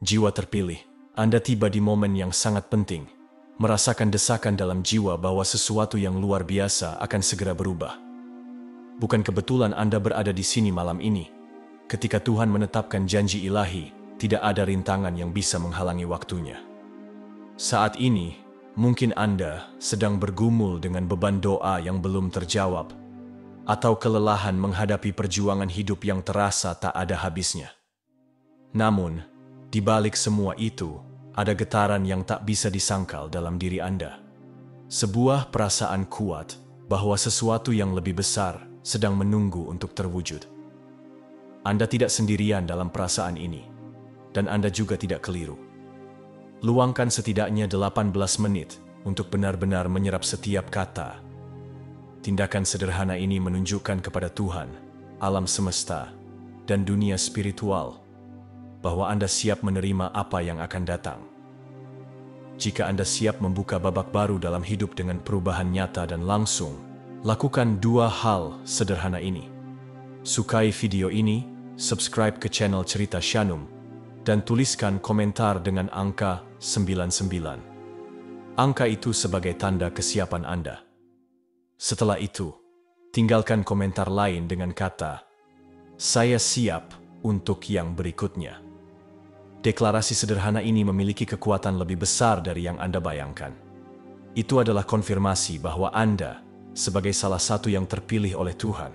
Jiwa terpilih, Anda tiba di momen yang sangat penting, merasakan desakan dalam jiwa bahwa sesuatu yang luar biasa akan segera berubah. Bukan kebetulan Anda berada di sini malam ini. Ketika Tuhan menetapkan janji ilahi, tidak ada rintangan yang bisa menghalangi waktunya. Saat ini, mungkin Anda sedang bergumul dengan beban doa yang belum terjawab, atau kelelahan menghadapi perjuangan hidup yang terasa tak ada habisnya. Namun, di balik semua itu, ada getaran yang tak bisa disangkal dalam diri Anda. Sebuah perasaan kuat bahwa sesuatu yang lebih besar sedang menunggu untuk terwujud. Anda tidak sendirian dalam perasaan ini, dan Anda juga tidak keliru. Luangkan setidaknya 18 menit untuk benar-benar menyerap setiap kata. Tindakan sederhana ini menunjukkan kepada Tuhan, alam semesta, dan dunia spiritual bahwa Anda siap menerima apa yang akan datang. Jika Anda siap membuka babak baru dalam hidup dengan perubahan nyata dan langsung, lakukan dua hal sederhana ini. Sukai video ini, subscribe ke channel Cerita Shanum, dan tuliskan komentar dengan angka 99. Angka itu sebagai tanda kesiapan Anda. Setelah itu, tinggalkan komentar lain dengan kata, "Saya siap untuk yang berikutnya." Deklarasi sederhana ini memiliki kekuatan lebih besar dari yang Anda bayangkan. Itu adalah konfirmasi bahwa Anda, sebagai salah satu yang terpilih oleh Tuhan,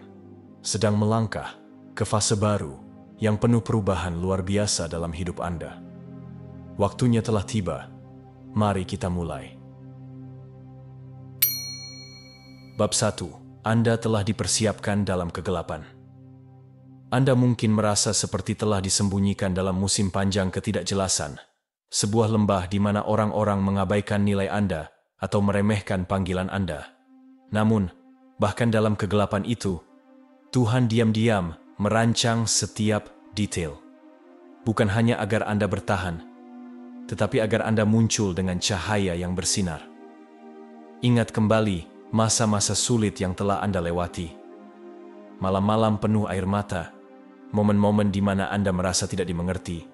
sedang melangkah ke fase baru yang penuh perubahan luar biasa dalam hidup Anda. Waktunya telah tiba. Mari kita mulai. Bab 1. Anda telah dipersiapkan dalam kegelapan. Anda mungkin merasa seperti telah disembunyikan dalam musim panjang ketidakjelasan, sebuah lembah di mana orang-orang mengabaikan nilai Anda atau meremehkan panggilan Anda. Namun, bahkan dalam kegelapan itu, Tuhan diam-diam merancang setiap detail. Bukan hanya agar Anda bertahan, tetapi agar Anda muncul dengan cahaya yang bersinar. Ingat kembali masa-masa sulit yang telah Anda lewati. Malam-malam penuh air mata, momen-momen di mana Anda merasa tidak dimengerti,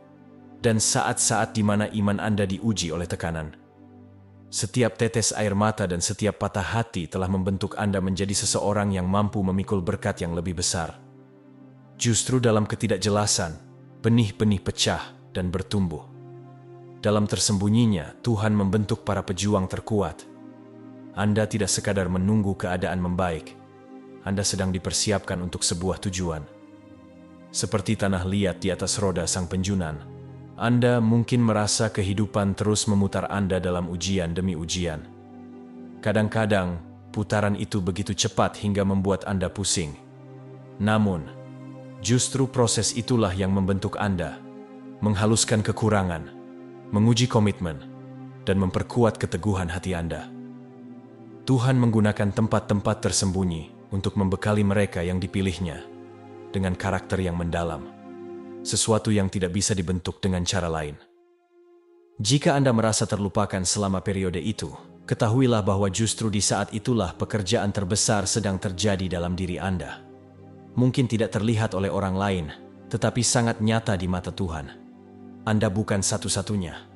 dan saat-saat di mana iman Anda diuji oleh tekanan. Setiap tetes air mata dan setiap patah hati telah membentuk Anda menjadi seseorang yang mampu memikul berkat yang lebih besar. Justru dalam ketidakjelasan, benih-benih pecah dan bertumbuh. Dalam tersembunyinya, Tuhan membentuk para pejuang terkuat. Anda tidak sekadar menunggu keadaan membaik. Anda sedang dipersiapkan untuk sebuah tujuan. Seperti tanah liat di atas roda sang penjunan, Anda mungkin merasa kehidupan terus memutar Anda dalam ujian demi ujian. Kadang-kadang, putaran itu begitu cepat hingga membuat Anda pusing. Namun, justru proses itulah yang membentuk Anda, menghaluskan kekurangan, menguji komitmen, dan memperkuat keteguhan hati Anda. Tuhan menggunakan tempat-tempat tersembunyi untuk membekali mereka yang dipilihnya dengan karakter yang mendalam, sesuatu yang tidak bisa dibentuk dengan cara lain. Jika Anda merasa terlupakan selama periode itu, ketahuilah bahwa justru di saat itulah pekerjaan terbesar sedang terjadi dalam diri Anda. Mungkin tidak terlihat oleh orang lain, tetapi sangat nyata di mata Tuhan. Anda bukan satu-satunya.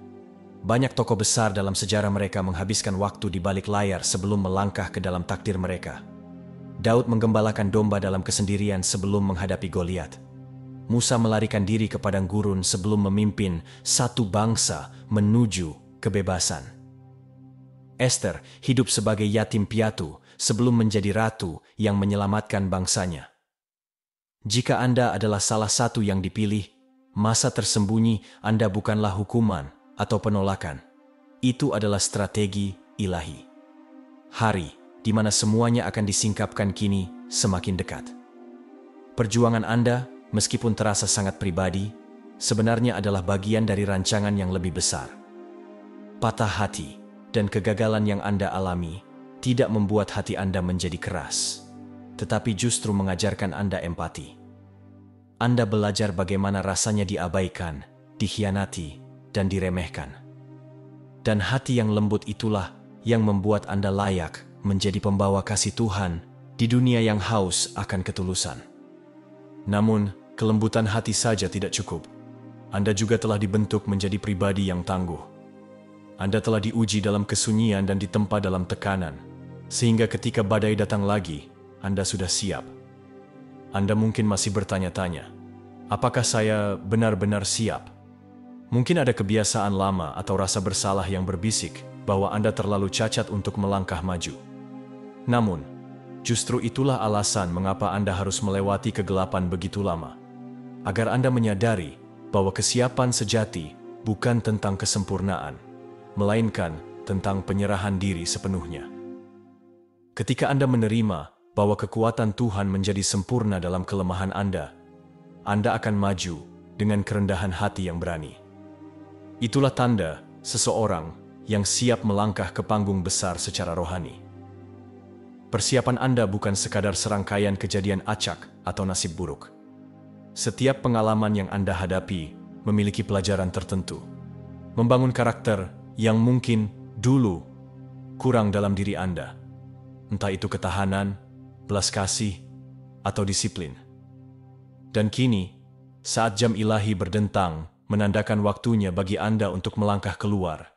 Banyak tokoh besar dalam sejarah mereka menghabiskan waktu di balik layar sebelum melangkah ke dalam takdir mereka. Daud menggembalakan domba dalam kesendirian sebelum menghadapi Goliat. Musa melarikan diri ke padang gurun sebelum memimpin satu bangsa menuju kebebasan. Ester hidup sebagai yatim piatu sebelum menjadi ratu yang menyelamatkan bangsanya. Jika Anda adalah salah satu yang dipilih, masa tersembunyi Anda bukanlah hukuman atau penolakan. Itu adalah strategi ilahi. Hari di mana semuanya akan disingkapkan kini semakin dekat. Perjuangan Anda, meskipun terasa sangat pribadi, sebenarnya adalah bagian dari rancangan yang lebih besar. Patah hati dan kegagalan yang Anda alami tidak membuat hati Anda menjadi keras, tetapi justru mengajarkan Anda empati. Anda belajar bagaimana rasanya diabaikan, dikhianati, dan diremehkan. Dan hati yang lembut itulah yang membuat Anda layak menjadi pembawa kasih Tuhan di dunia yang haus akan ketulusan. Namun, kelembutan hati saja tidak cukup. Anda juga telah dibentuk menjadi pribadi yang tangguh. Anda telah diuji dalam kesunyian dan ditempa dalam tekanan, sehingga ketika badai datang lagi, Anda sudah siap. Anda mungkin masih bertanya-tanya, apakah saya benar-benar siap? Mungkin ada kebiasaan lama atau rasa bersalah yang berbisik bahwa Anda terlalu cacat untuk melangkah maju. Namun, justru itulah alasan mengapa Anda harus melewati kegelapan begitu lama. Agar Anda menyadari bahwa kesiapan sejati bukan tentang kesempurnaan, melainkan tentang penyerahan diri sepenuhnya. Ketika Anda menerima bahwa kekuatan Tuhan menjadi sempurna dalam kelemahan Anda akan maju dengan kerendahan hati yang berani. Itulah tanda seseorang yang siap melangkah ke panggung besar secara rohani. Persiapan Anda bukan sekadar serangkaian kejadian acak atau nasib buruk. Setiap pengalaman yang Anda hadapi memiliki pelajaran tertentu, membangun karakter yang mungkin dulu kurang dalam diri Anda, entah itu ketahanan, belas kasih, atau disiplin. Dan kini, saat jam ilahi berdentang, menandakan waktunya bagi Anda untuk melangkah keluar.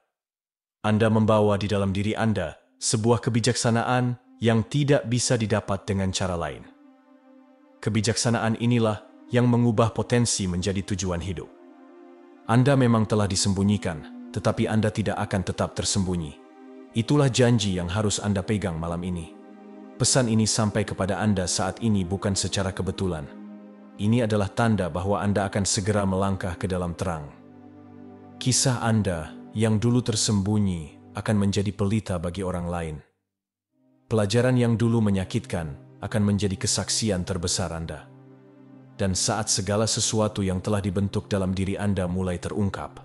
Anda membawa di dalam diri Anda sebuah kebijaksanaan yang tidak bisa didapat dengan cara lain. Kebijaksanaan inilah yang mengubah potensi menjadi tujuan hidup. Anda memang telah disembunyikan, tetapi Anda tidak akan tetap tersembunyi. Itulah janji yang harus Anda pegang malam ini. Pesan ini sampai kepada Anda saat ini bukan secara kebetulan. Ini adalah tanda bahwa Anda akan segera melangkah ke dalam terang. Kisah Anda yang dulu tersembunyi akan menjadi pelita bagi orang lain. Pelajaran yang dulu menyakitkan akan menjadi kesaksian terbesar Anda. Dan saat segala sesuatu yang telah dibentuk dalam diri Anda mulai terungkap,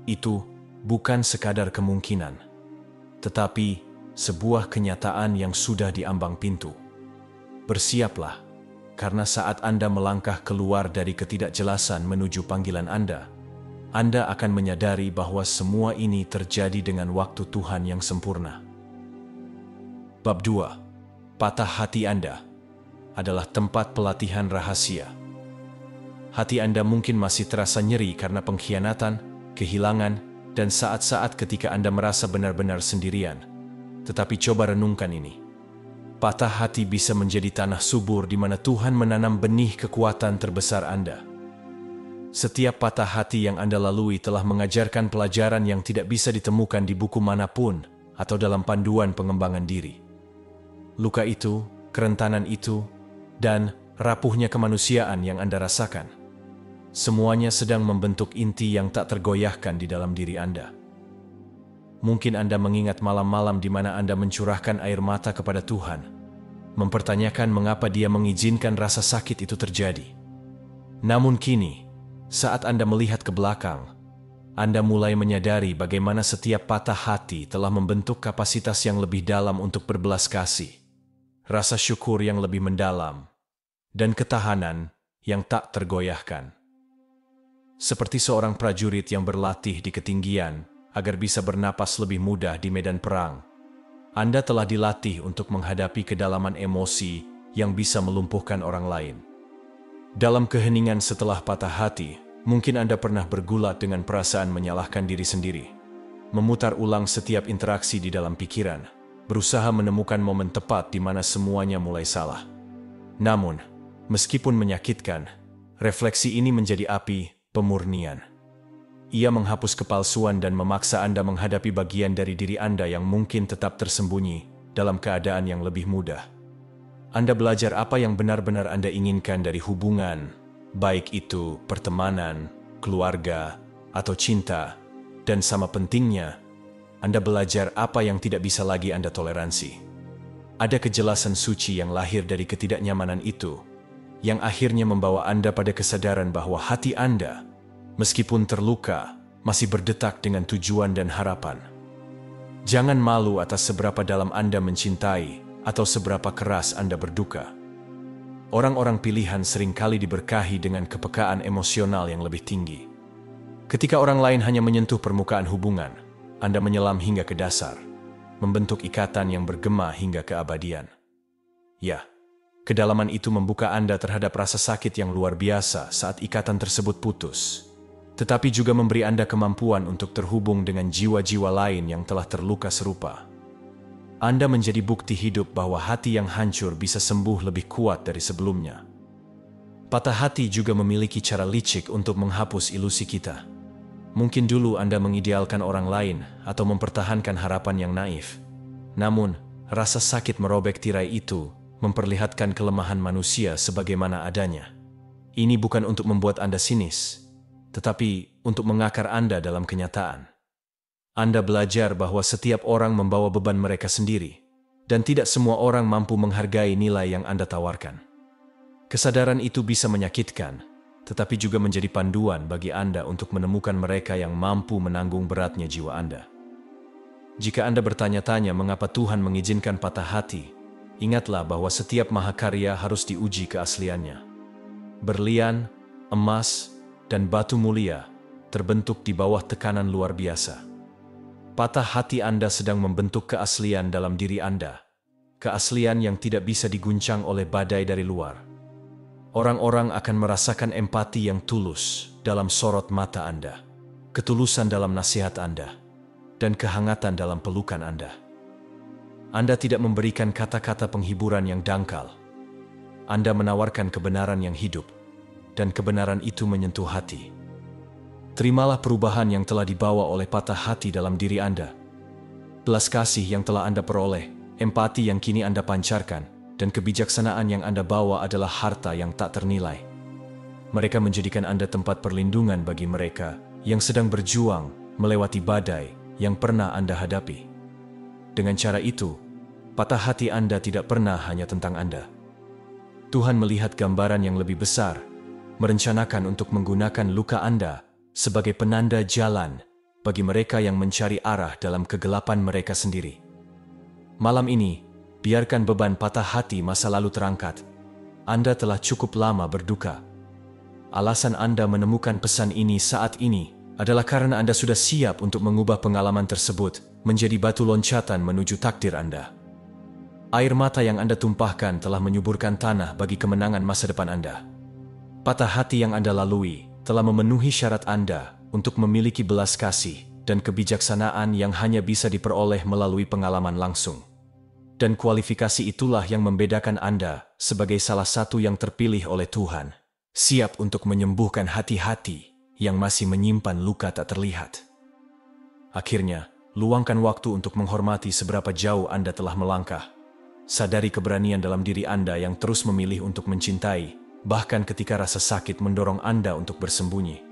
itu bukan sekadar kemungkinan, tetapi sebuah kenyataan yang sudah diambang pintu. Bersiaplah, karena saat Anda melangkah keluar dari ketidakjelasan menuju panggilan Anda akan menyadari bahwa semua ini terjadi dengan waktu Tuhan yang sempurna. Bab 2. Patah hati Anda adalah tempat pelatihan rahasia. Hati Anda mungkin masih terasa nyeri karena pengkhianatan, kehilangan, dan saat-saat ketika Anda merasa benar-benar sendirian. Tetapi coba renungkan ini. Patah hati bisa menjadi tanah subur di mana Tuhan menanam benih kekuatan terbesar Anda. Setiap patah hati yang Anda lalui telah mengajarkan pelajaran yang tidak bisa ditemukan di buku manapun atau dalam panduan pengembangan diri. Luka itu, kerentanan itu, dan rapuhnya kemanusiaan yang Anda rasakan, semuanya sedang membentuk inti yang tak tergoyahkan di dalam diri Anda. Mungkin Anda mengingat malam-malam di mana Anda mencurahkan air mata kepada Tuhan, mempertanyakan mengapa Dia mengizinkan rasa sakit itu terjadi. Namun kini, saat Anda melihat ke belakang, Anda mulai menyadari bagaimana setiap patah hati telah membentuk kapasitas yang lebih dalam untuk berbelas kasih, rasa syukur yang lebih mendalam, dan ketahanan yang tak tergoyahkan. Seperti seorang prajurit yang berlatih di ketinggian agar bisa bernapas lebih mudah di medan perang, Anda telah dilatih untuk menghadapi kedalaman emosi yang bisa melumpuhkan orang lain. Dalam keheningan setelah patah hati, mungkin Anda pernah bergulat dengan perasaan menyalahkan diri sendiri, memutar ulang setiap interaksi di dalam pikiran, berusaha menemukan momen tepat di mana semuanya mulai salah. Namun, meskipun menyakitkan, refleksi ini menjadi api pemurnian. Ia menghapus kepalsuan dan memaksa Anda menghadapi bagian dari diri Anda yang mungkin tetap tersembunyi dalam keadaan yang lebih mudah. Anda belajar apa yang benar-benar Anda inginkan dari hubungan, baik itu pertemanan, keluarga, atau cinta, dan sama pentingnya, Anda belajar apa yang tidak bisa lagi Anda toleransi. Ada kejelasan suci yang lahir dari ketidaknyamanan itu, yang akhirnya membawa Anda pada kesadaran bahwa hati Anda, meskipun terluka, masih berdetak dengan tujuan dan harapan. Jangan malu atas seberapa dalam Anda mencintai atau seberapa keras Anda berduka. Orang-orang pilihan seringkali diberkahi dengan kepekaan emosional yang lebih tinggi. Ketika orang lain hanya menyentuh permukaan hubungan, Anda menyelam hingga ke dasar, membentuk ikatan yang bergema hingga keabadian. Ya, kedalaman itu membuka Anda terhadap rasa sakit yang luar biasa saat ikatan tersebut putus. tetapi juga memberi Anda kemampuan untuk terhubung dengan jiwa-jiwa lain yang telah terluka serupa. Anda menjadi bukti hidup bahwa hati yang hancur bisa sembuh lebih kuat dari sebelumnya. Patah hati juga memiliki cara licik untuk menghapus ilusi kita. Mungkin dulu Anda mengidealkan orang lain atau mempertahankan harapan yang naif. Namun, rasa sakit merobek tirai itu memperlihatkan kelemahan manusia sebagaimana adanya. Ini bukan untuk membuat Anda sinis, tetapi untuk mengakar Anda dalam kenyataan. Anda belajar bahwa setiap orang membawa beban mereka sendiri, dan tidak semua orang mampu menghargai nilai yang Anda tawarkan. Kesadaran itu bisa menyakitkan, tetapi juga menjadi panduan bagi Anda untuk menemukan mereka yang mampu menanggung beratnya jiwa Anda. Jika Anda bertanya-tanya mengapa Tuhan mengizinkan patah hati, ingatlah bahwa setiap mahakarya harus diuji keasliannya. Berlian, emas, dan batu mulia terbentuk di bawah tekanan luar biasa. Patah hati Anda sedang membentuk keaslian dalam diri Anda, keaslian yang tidak bisa diguncang oleh badai dari luar. Orang-orang akan merasakan empati yang tulus dalam sorot mata Anda, ketulusan dalam nasihat Anda, dan kehangatan dalam pelukan Anda. Anda tidak memberikan kata-kata penghiburan yang dangkal. Anda menawarkan kebenaran yang hidup, dan kebenaran itu menyentuh hati. Terimalah perubahan yang telah dibawa oleh patah hati dalam diri Anda. Belas kasih yang telah Anda peroleh, empati yang kini Anda pancarkan, dan kebijaksanaan yang Anda bawa adalah harta yang tak ternilai. Mereka menjadikan Anda tempat perlindungan bagi mereka yang sedang berjuang melewati badai yang pernah Anda hadapi. Dengan cara itu, patah hati Anda tidak pernah hanya tentang Anda. Tuhan melihat gambaran yang lebih besar, merencanakan untuk menggunakan luka Anda sebagai penanda jalan bagi mereka yang mencari arah dalam kegelapan mereka sendiri. Malam ini, biarkan beban patah hati masa lalu terangkat. Anda telah cukup lama berduka. Alasan Anda menemukan pesan ini saat ini adalah karena Anda sudah siap untuk mengubah pengalaman tersebut menjadi batu loncatan menuju takdir Anda. Air mata yang Anda tumpahkan telah menyuburkan tanah bagi kemenangan masa depan Anda. Patah hati yang Anda lalui telah memenuhi syarat Anda untuk memiliki belas kasih dan kebijaksanaan yang hanya bisa diperoleh melalui pengalaman langsung. Dan kualifikasi itulah yang membedakan Anda sebagai salah satu yang terpilih oleh Tuhan, siap untuk menyembuhkan hati-hati yang masih menyimpan luka tak terlihat. Akhirnya, luangkan waktu untuk menghormati seberapa jauh Anda telah melangkah. Sadari keberanian dalam diri Anda yang terus memilih untuk mencintai, bahkan ketika rasa sakit mendorong Anda untuk bersembunyi.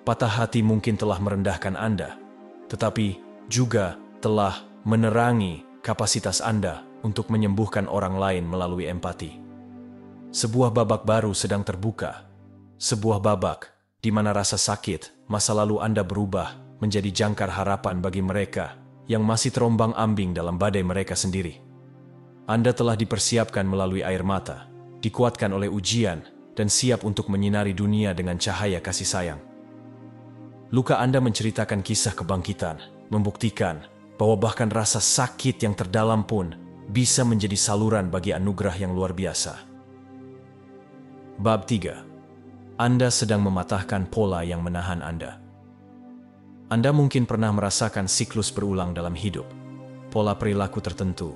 Patah hati mungkin telah merendahkan Anda, tetapi juga telah menerangi kapasitas Anda untuk menyembuhkan orang lain melalui empati. Sebuah babak baru sedang terbuka. Sebuah babak di mana rasa sakit masa lalu Anda berubah menjadi jangkar harapan bagi mereka yang masih terombang-ambing dalam badai mereka sendiri. Anda telah dipersiapkan melalui air mata, dikuatkan oleh ujian, dan siap untuk menyinari dunia dengan cahaya kasih sayang. Luka Anda menceritakan kisah kebangkitan, membuktikan bahwa bahkan rasa sakit yang terdalam pun bisa menjadi saluran bagi anugerah yang luar biasa. Bab 3. Anda sedang mematahkan pola yang menahan Anda. Anda mungkin pernah merasakan siklus berulang dalam hidup, pola perilaku tertentu,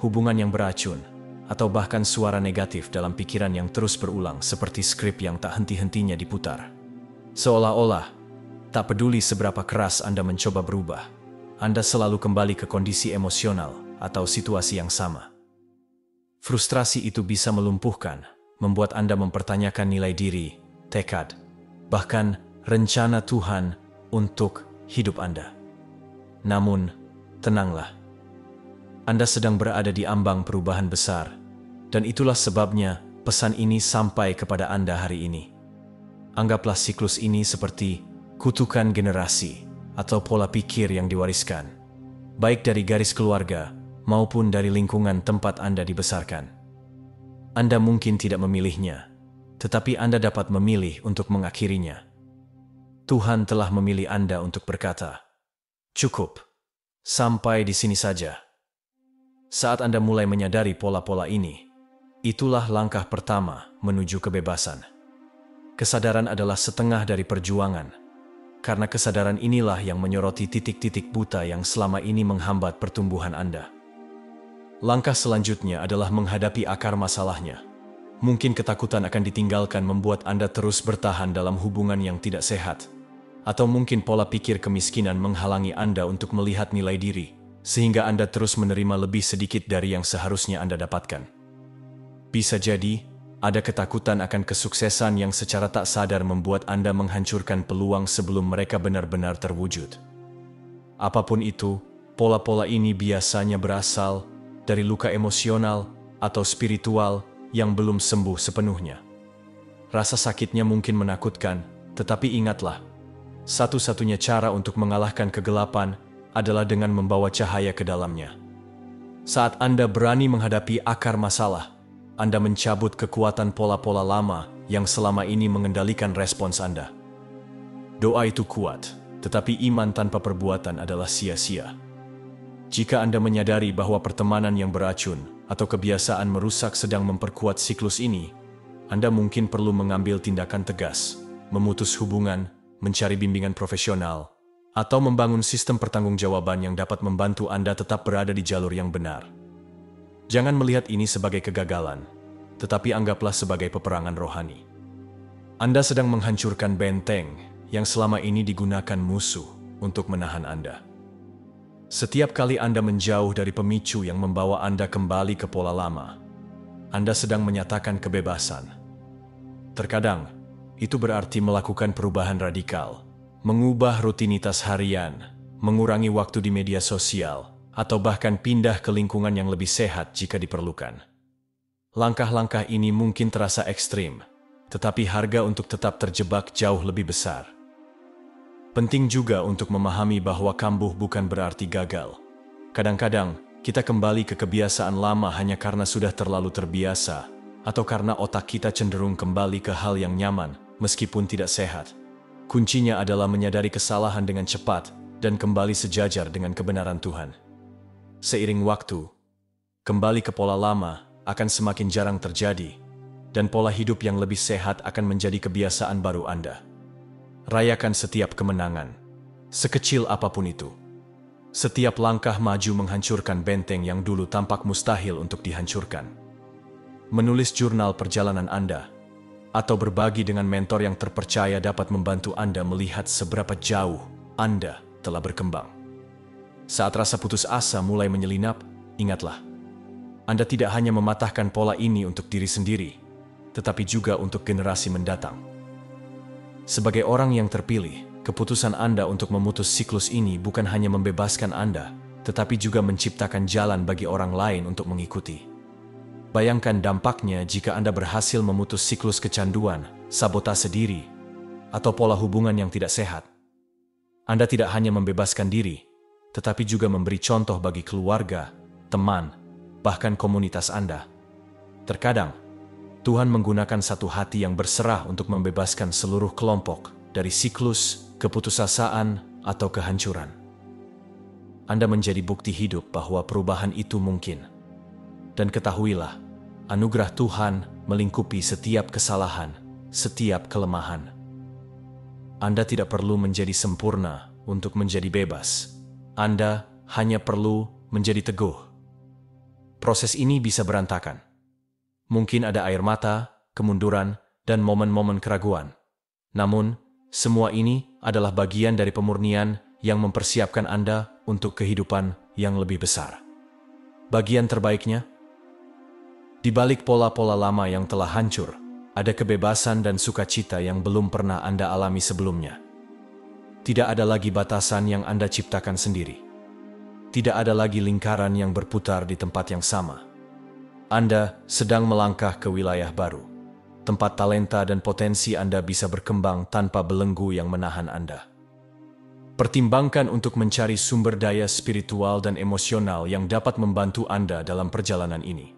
hubungan yang beracun, atau bahkan suara negatif dalam pikiran yang terus berulang seperti skrip yang tak henti-hentinya diputar. Seolah-olah, tak peduli seberapa keras Anda mencoba berubah, Anda selalu kembali ke kondisi emosional atau situasi yang sama. Frustrasi itu bisa melumpuhkan, membuat Anda mempertanyakan nilai diri, tekad, bahkan rencana Tuhan untuk hidup Anda. Namun, tenanglah. Anda sedang berada di ambang perubahan besar, dan itulah sebabnya pesan ini sampai kepada Anda hari ini. Anggaplah siklus ini seperti kutukan generasi atau pola pikir yang diwariskan, baik dari garis keluarga maupun dari lingkungan tempat Anda dibesarkan. Anda mungkin tidak memilihnya, tetapi Anda dapat memilih untuk mengakhirinya. Tuhan telah memilih Anda untuk berkata, "Cukup, sampai di sini saja." Saat Anda mulai menyadari pola-pola ini, itulah langkah pertama menuju kebebasan. Kesadaran adalah setengah dari perjuangan, karena kesadaran inilah yang menyoroti titik-titik buta yang selama ini menghambat pertumbuhan Anda. Langkah selanjutnya adalah menghadapi akar masalahnya. Mungkin ketakutan akan ditinggalkan membuat Anda terus bertahan dalam hubungan yang tidak sehat. Atau mungkin pola pikir kemiskinan menghalangi Anda untuk melihat nilai diri, sehingga Anda terus menerima lebih sedikit dari yang seharusnya Anda dapatkan. Bisa jadi, ada ketakutan akan kesuksesan yang secara tak sadar membuat Anda menghancurkan peluang sebelum mereka benar-benar terwujud. Apapun itu, pola-pola ini biasanya berasal dari luka emosional atau spiritual yang belum sembuh sepenuhnya. Rasa sakitnya mungkin menakutkan, tetapi ingatlah, satu-satunya cara untuk mengalahkan kegelapan adalah dengan membawa cahaya ke dalamnya. Saat Anda berani menghadapi akar masalah, Anda mencabut kekuatan pola-pola lama yang selama ini mengendalikan respons Anda. Doa itu kuat, tetapi iman tanpa perbuatan adalah sia-sia. Jika Anda menyadari bahwa pertemanan yang beracun atau kebiasaan merusak sedang memperkuat siklus ini, Anda mungkin perlu mengambil tindakan tegas, memutus hubungan, mencari bimbingan profesional, atau membangun sistem pertanggungjawaban yang dapat membantu Anda tetap berada di jalur yang benar. Jangan melihat ini sebagai kegagalan, tetapi anggaplah sebagai peperangan rohani. Anda sedang menghancurkan benteng yang selama ini digunakan musuh untuk menahan Anda. Setiap kali Anda menjauh dari pemicu yang membawa Anda kembali ke pola lama, Anda sedang menyatakan kebebasan. Terkadang, itu berarti melakukan perubahan radikal, mengubah rutinitas harian, mengurangi waktu di media sosial, atau bahkan pindah ke lingkungan yang lebih sehat jika diperlukan. Langkah-langkah ini mungkin terasa ekstrim, tetapi harga untuk tetap terjebak jauh lebih besar. Penting juga untuk memahami bahwa kambuh bukan berarti gagal. Kadang-kadang, kita kembali ke kebiasaan lama hanya karena sudah terlalu terbiasa, atau karena otak kita cenderung kembali ke hal yang nyaman, meskipun tidak sehat. Kuncinya adalah menyadari kesalahan dengan cepat dan kembali sejajar dengan kebenaran Tuhan. Seiring waktu, kembali ke pola lama akan semakin jarang terjadi, dan pola hidup yang lebih sehat akan menjadi kebiasaan baru Anda. Rayakan setiap kemenangan, sekecil apapun itu. Setiap langkah maju menghancurkan benteng yang dulu tampak mustahil untuk dihancurkan. Menulis jurnal perjalanan Anda, atau berbagi dengan mentor yang terpercaya dapat membantu Anda melihat seberapa jauh Anda telah berkembang. Saat rasa putus asa mulai menyelinap, ingatlah, Anda tidak hanya mematahkan pola ini untuk diri sendiri, tetapi juga untuk generasi mendatang. Sebagai orang yang terpilih, keputusan Anda untuk memutus siklus ini bukan hanya membebaskan Anda, tetapi juga menciptakan jalan bagi orang lain untuk mengikuti. Bayangkan dampaknya jika Anda berhasil memutus siklus kecanduan, sabotase diri, atau pola hubungan yang tidak sehat. Anda tidak hanya membebaskan diri, tetapi juga memberi contoh bagi keluarga, teman, bahkan komunitas Anda. Terkadang, Tuhan menggunakan satu hati yang berserah untuk membebaskan seluruh kelompok dari siklus, keputusasaan, atau kehancuran. Anda menjadi bukti hidup bahwa perubahan itu mungkin. Dan ketahuilah, anugerah Tuhan melingkupi setiap kesalahan, setiap kelemahan. Anda tidak perlu menjadi sempurna untuk menjadi bebas. Anda hanya perlu menjadi teguh. Proses ini bisa berantakan. Mungkin ada air mata, kemunduran, dan momen-momen keraguan. Namun, semua ini adalah bagian dari pemurnian yang mempersiapkan Anda untuk kehidupan yang lebih besar. Bagian terbaiknya, di balik pola-pola lama yang telah hancur, ada kebebasan dan sukacita yang belum pernah Anda alami sebelumnya. Tidak ada lagi batasan yang Anda ciptakan sendiri. Tidak ada lagi lingkaran yang berputar di tempat yang sama. Anda sedang melangkah ke wilayah baru, tempat talenta dan potensi Anda bisa berkembang tanpa belenggu yang menahan Anda. Pertimbangkan untuk mencari sumber daya spiritual dan emosional yang dapat membantu Anda dalam perjalanan ini.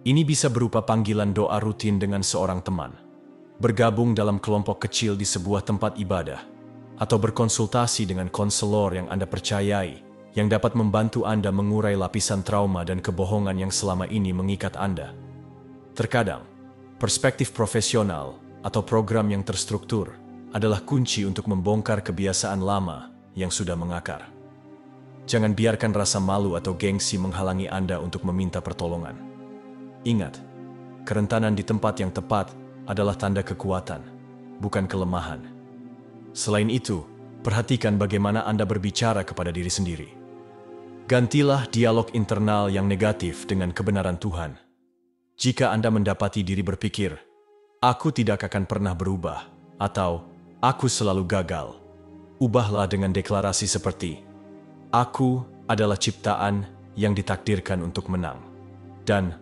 Ini bisa berupa panggilan doa rutin dengan seorang teman, bergabung dalam kelompok kecil di sebuah tempat ibadah, atau berkonsultasi dengan konselor yang Anda percayai, yang dapat membantu Anda mengurai lapisan trauma dan kebohongan yang selama ini mengikat Anda. Terkadang, perspektif profesional atau program yang terstruktur adalah kunci untuk membongkar kebiasaan lama yang sudah mengakar. Jangan biarkan rasa malu atau gengsi menghalangi Anda untuk meminta pertolongan. Ingat, kerentanan di tempat yang tepat adalah tanda kekuatan, bukan kelemahan. Selain itu, perhatikan bagaimana Anda berbicara kepada diri sendiri. Gantilah dialog internal yang negatif dengan kebenaran Tuhan. Jika Anda mendapati diri berpikir, "Aku tidak akan pernah berubah," atau "Aku selalu gagal," ubahlah dengan deklarasi seperti, "Aku adalah ciptaan yang ditakdirkan untuk menang, dan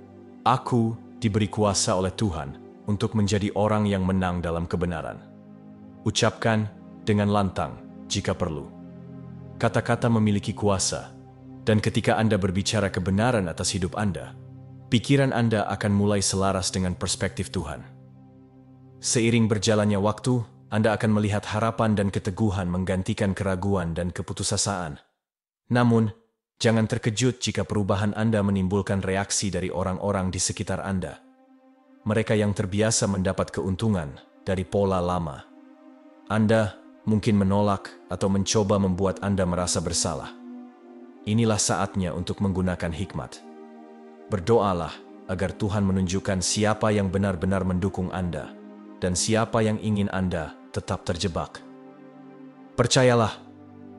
aku diberi kuasa oleh Tuhan untuk menjadi orang yang menang dalam kebenaran." Ucapkan dengan lantang jika perlu. Kata-kata memiliki kuasa, dan ketika Anda berbicara kebenaran atas hidup Anda, pikiran Anda akan mulai selaras dengan perspektif Tuhan. Seiring berjalannya waktu, Anda akan melihat harapan dan keteguhan menggantikan keraguan dan keputusasaan. Namun, jangan terkejut jika perubahan Anda menimbulkan reaksi dari orang-orang di sekitar Anda. Mereka yang terbiasa mendapat keuntungan dari pola lama. Anda mungkin menolak atau mencoba membuat Anda merasa bersalah. Inilah saatnya untuk menggunakan hikmat. Berdoalah agar Tuhan menunjukkan siapa yang benar-benar mendukung Anda dan siapa yang ingin Anda tetap terjebak. Percayalah,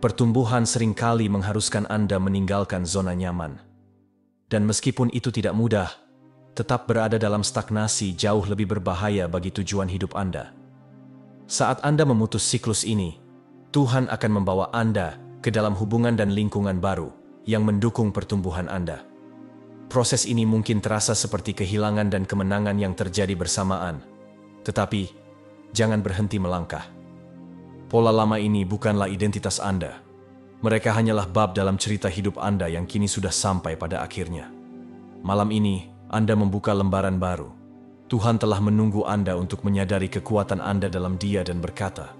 pertumbuhan seringkali mengharuskan Anda meninggalkan zona nyaman. Dan meskipun itu tidak mudah, tetap berada dalam stagnasi jauh lebih berbahaya bagi tujuan hidup Anda. Saat Anda memutus siklus ini, Tuhan akan membawa Anda ke dalam hubungan dan lingkungan baru yang mendukung pertumbuhan Anda. Proses ini mungkin terasa seperti kehilangan dan kemenangan yang terjadi bersamaan, tetapi jangan berhenti melangkah. Pola lama ini bukanlah identitas Anda. Mereka hanyalah bab dalam cerita hidup Anda yang kini sudah sampai pada akhirnya. Malam ini, Anda membuka lembaran baru. Tuhan telah menunggu Anda untuk menyadari kekuatan Anda dalam Dia dan berkata,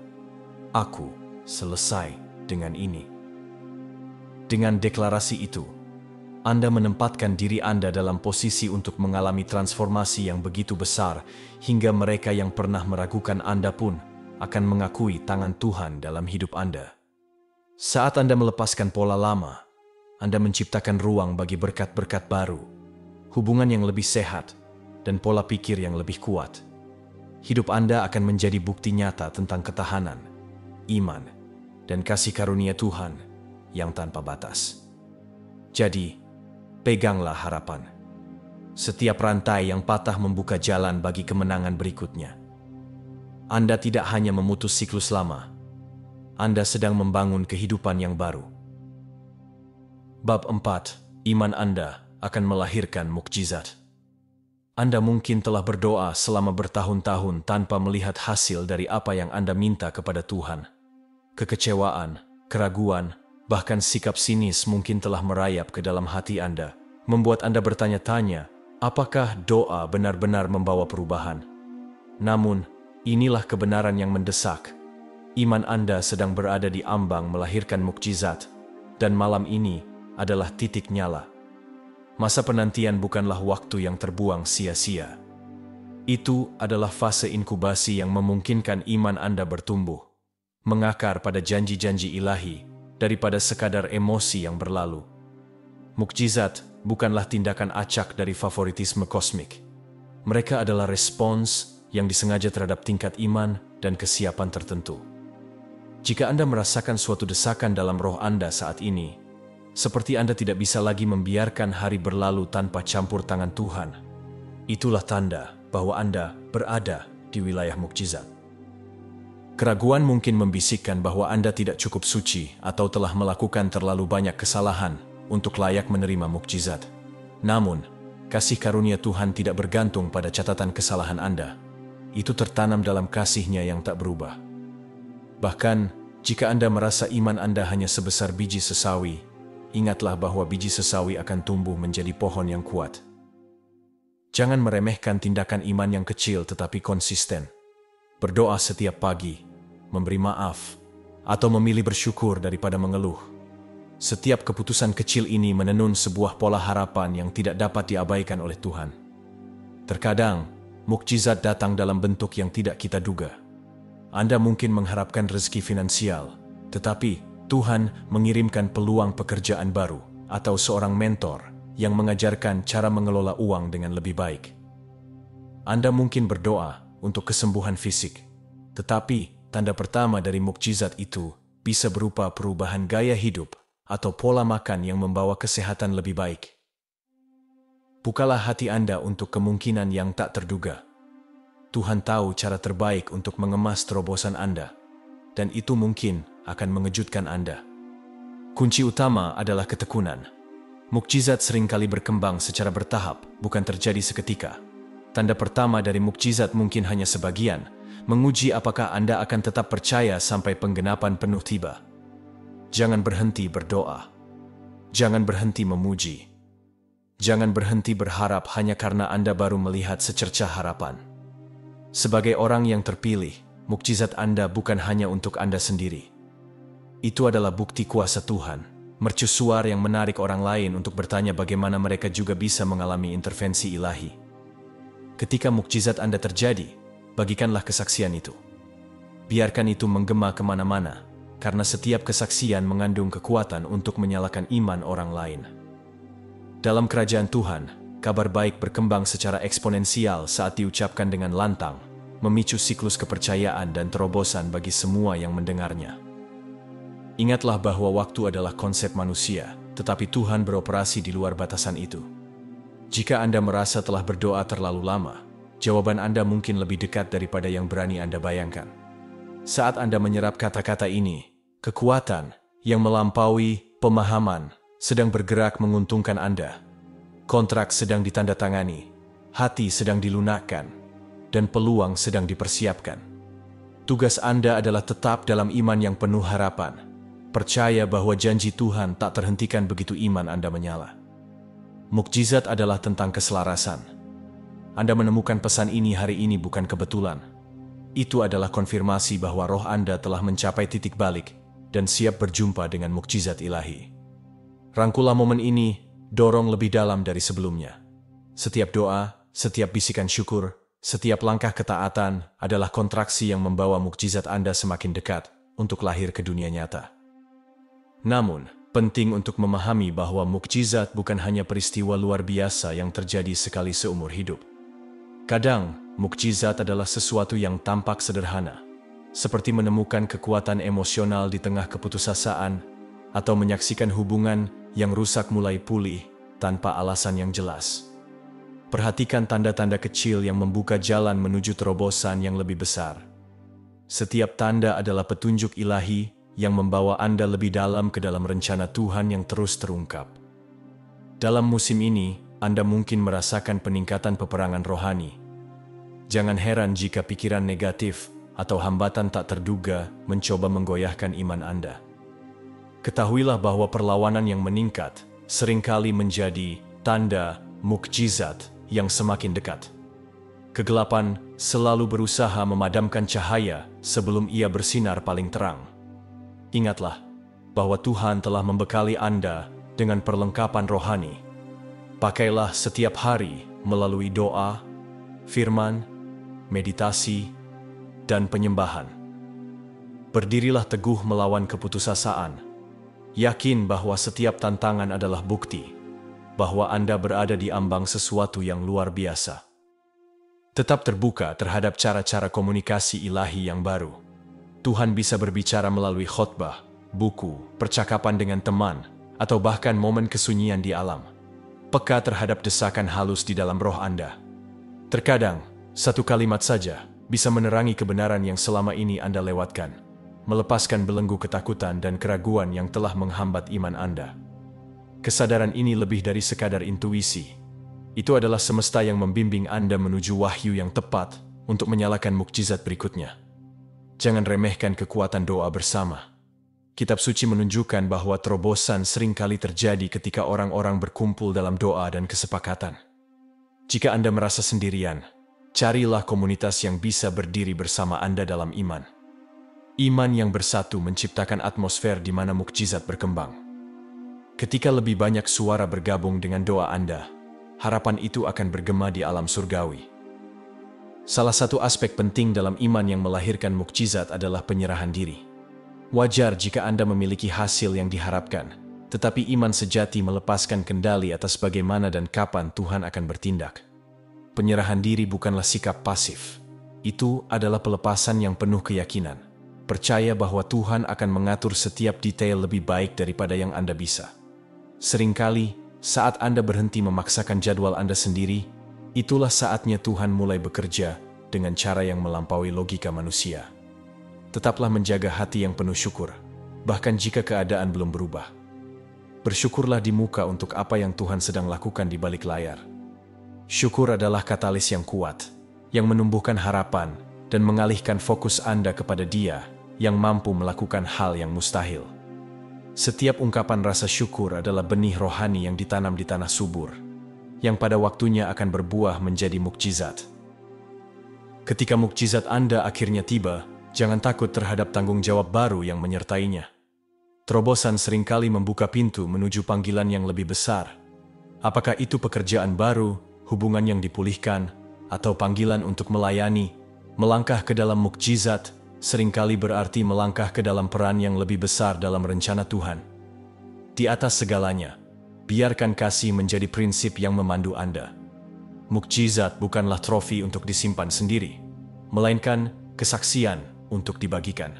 "Aku selesai dengan ini." Dengan deklarasi itu, Anda menempatkan diri Anda dalam posisi untuk mengalami transformasi yang begitu besar, hingga mereka yang pernah meragukan Anda pun akan mengakui tangan Tuhan dalam hidup Anda. Saat Anda melepaskan pola lama, Anda menciptakan ruang bagi berkat-berkat baru, hubungan yang lebih sehat, dan pola pikir yang lebih kuat. Hidup Anda akan menjadi bukti nyata tentang ketahanan, iman, dan kasih karunia Tuhan yang tanpa batas. Jadi, peganglah harapan. Setiap rantai yang patah membuka jalan bagi kemenangan berikutnya. Anda tidak hanya memutus siklus lama, Anda sedang membangun kehidupan yang baru. Bab 4. Iman Anda akan melahirkan mukjizat. Anda mungkin telah berdoa selama bertahun-tahun tanpa melihat hasil dari apa yang Anda minta kepada Tuhan. Kekecewaan, keraguan, bahkan sikap sinis mungkin telah merayap ke dalam hati Anda, membuat Anda bertanya-tanya, apakah doa benar-benar membawa perubahan? Namun, inilah kebenaran yang mendesak. Iman Anda sedang berada di ambang melahirkan mukjizat, dan malam ini adalah titik nyala. Masa penantian bukanlah waktu yang terbuang sia-sia. Itu adalah fase inkubasi yang memungkinkan iman Anda bertumbuh, mengakar pada janji-janji ilahi, daripada sekadar emosi yang berlalu. Mukjizat bukanlah tindakan acak dari favoritisme kosmik. Mereka adalah respons yang disengaja terhadap tingkat iman dan kesiapan tertentu. Jika Anda merasakan suatu desakan dalam roh Anda saat ini, seperti Anda tidak bisa lagi membiarkan hari berlalu tanpa campur tangan Tuhan, itulah tanda bahwa Anda berada di wilayah mukjizat. Keraguan mungkin membisikkan bahwa Anda tidak cukup suci atau telah melakukan terlalu banyak kesalahan untuk layak menerima mukjizat. Namun, kasih karunia Tuhan tidak bergantung pada catatan kesalahan Anda. Itu tertanam dalam kasih-Nya yang tak berubah. Bahkan, jika Anda merasa iman Anda hanya sebesar biji sesawi, ingatlah bahwa biji sesawi akan tumbuh menjadi pohon yang kuat. Jangan meremehkan tindakan iman yang kecil tetapi konsisten. Berdoa setiap pagi, memberi maaf, atau memilih bersyukur daripada mengeluh. Setiap keputusan kecil ini menenun sebuah pola harapan yang tidak dapat diabaikan oleh Tuhan. Terkadang, mukjizat datang dalam bentuk yang tidak kita duga. Anda mungkin mengharapkan rezeki finansial, tetapi Tuhan mengirimkan peluang pekerjaan baru atau seorang mentor yang mengajarkan cara mengelola uang dengan lebih baik. Anda mungkin berdoa untuk kesembuhan fisik, tetapi tanda pertama dari mukjizat itu bisa berupa perubahan gaya hidup atau pola makan yang membawa kesehatan lebih baik. Bukalah hati Anda untuk kemungkinan yang tak terduga. Tuhan tahu cara terbaik untuk mengemas terobosan Anda, dan itu mungkin akan mengejutkan Anda. Kunci utama adalah ketekunan. Mukjizat seringkali berkembang secara bertahap, bukan terjadi seketika. Tanda pertama dari mukjizat mungkin hanya sebagian, menguji apakah Anda akan tetap percaya sampai penggenapan penuh tiba. Jangan berhenti berdoa. Jangan berhenti memuji. Jangan berhenti berharap hanya karena Anda baru melihat secercah harapan. Sebagai orang yang terpilih, mukjizat Anda bukan hanya untuk Anda sendiri. Itu adalah bukti kuasa Tuhan, mercusuar yang menarik orang lain untuk bertanya bagaimana mereka juga bisa mengalami intervensi ilahi. Ketika mukjizat Anda terjadi, bagikanlah kesaksian itu. Biarkan itu menggema kemana-mana, karena setiap kesaksian mengandung kekuatan untuk menyalakan iman orang lain. Dalam kerajaan Tuhan, kabar baik berkembang secara eksponensial saat diucapkan dengan lantang, memicu siklus kepercayaan dan terobosan bagi semua yang mendengarnya. Ingatlah bahwa waktu adalah konsep manusia, tetapi Tuhan beroperasi di luar batasan itu. Jika Anda merasa telah berdoa terlalu lama, jawaban Anda mungkin lebih dekat daripada yang berani Anda bayangkan. Saat Anda menyerap kata-kata ini, kekuatan yang melampaui pemahaman sedang bergerak menguntungkan Anda. Kontrak sedang ditandatangani, hati sedang dilunakkan, dan peluang sedang dipersiapkan. Tugas Anda adalah tetap dalam iman yang penuh harapan. Percaya bahwa janji Tuhan tak terhentikan begitu iman Anda menyala. Mukjizat adalah tentang keselarasan. Anda menemukan pesan ini hari ini bukan kebetulan. Itu adalah konfirmasi bahwa roh Anda telah mencapai titik balik dan siap berjumpa dengan mukjizat ilahi. Rangkulah momen ini, dorong lebih dalam dari sebelumnya. Setiap doa, setiap bisikan syukur, setiap langkah ketaatan adalah kontraksi yang membawa mukjizat Anda semakin dekat untuk lahir ke dunia nyata. Namun, penting untuk memahami bahwa mukjizat bukan hanya peristiwa luar biasa yang terjadi sekali seumur hidup. Kadang, mukjizat adalah sesuatu yang tampak sederhana, seperti menemukan kekuatan emosional di tengah keputusasaan atau menyaksikan hubungan yang rusak mulai pulih tanpa alasan yang jelas. Perhatikan tanda-tanda kecil yang membuka jalan menuju terobosan yang lebih besar. Setiap tanda adalah petunjuk ilahi yang membawa Anda lebih dalam ke dalam rencana Tuhan yang terus terungkap. Dalam musim ini, Anda mungkin merasakan peningkatan peperangan rohani. Jangan heran jika pikiran negatif atau hambatan tak terduga mencoba menggoyahkan iman Anda. Ketahuilah bahwa perlawanan yang meningkat seringkali menjadi tanda mukjizat yang semakin dekat. Kegelapan selalu berusaha memadamkan cahaya sebelum ia bersinar paling terang. Ingatlah bahwa Tuhan telah membekali Anda dengan perlengkapan rohani. Pakailah setiap hari melalui doa, firman, meditasi, dan penyembahan. Berdirilah teguh melawan keputusasaan. Yakin bahwa setiap tantangan adalah bukti bahwa Anda berada di ambang sesuatu yang luar biasa. Tetap terbuka terhadap cara-cara komunikasi ilahi yang baru. Tuhan bisa berbicara melalui khotbah, buku, percakapan dengan teman, atau bahkan momen kesunyian di alam. Peka terhadap desakan halus di dalam roh Anda. Terkadang, satu kalimat saja bisa menerangi kebenaran yang selama ini Anda lewatkan, melepaskan belenggu ketakutan dan keraguan yang telah menghambat iman Anda. Kesadaran ini lebih dari sekadar intuisi. Itu adalah semesta yang membimbing Anda menuju wahyu yang tepat untuk menyalakan mukjizat berikutnya. Jangan remehkan kekuatan doa bersama. Kitab suci menunjukkan bahwa terobosan seringkali terjadi ketika orang-orang berkumpul dalam doa dan kesepakatan. Jika Anda merasa sendirian, carilah komunitas yang bisa berdiri bersama Anda dalam iman. Iman yang bersatu menciptakan atmosfer di mana mukjizat berkembang. Ketika lebih banyak suara bergabung dengan doa Anda, harapan itu akan bergema di alam surgawi. Salah satu aspek penting dalam iman yang melahirkan mukjizat adalah penyerahan diri. Wajar jika Anda memiliki hasil yang diharapkan, tetapi iman sejati melepaskan kendali atas bagaimana dan kapan Tuhan akan bertindak. Penyerahan diri bukanlah sikap pasif. Itu adalah pelepasan yang penuh keyakinan. Percaya bahwa Tuhan akan mengatur setiap detail lebih baik daripada yang Anda bisa. Seringkali, saat Anda berhenti memaksakan jadwal Anda sendiri, itulah saatnya Tuhan mulai bekerja dengan cara yang melampaui logika manusia. Tetaplah menjaga hati yang penuh syukur, bahkan jika keadaan belum berubah. Bersyukurlah di muka untuk apa yang Tuhan sedang lakukan di balik layar. Syukur adalah katalis yang kuat, yang menumbuhkan harapan dan mengalihkan fokus Anda kepada Dia yang mampu melakukan hal yang mustahil. Setiap ungkapan rasa syukur adalah benih rohani yang ditanam di tanah subur, yang pada waktunya akan berbuah menjadi mukjizat. Ketika mukjizat Anda akhirnya tiba, jangan takut terhadap tanggung jawab baru yang menyertainya. Terobosan seringkali membuka pintu menuju panggilan yang lebih besar. Apakah itu pekerjaan baru, hubungan yang dipulihkan, atau panggilan untuk melayani? Melangkah ke dalam mukjizat seringkali berarti melangkah ke dalam peran yang lebih besar dalam rencana Tuhan. Di atas segalanya, biarkan kasih menjadi prinsip yang memandu Anda. Mukjizat bukanlah trofi untuk disimpan sendiri, melainkan kesaksian untuk dibagikan.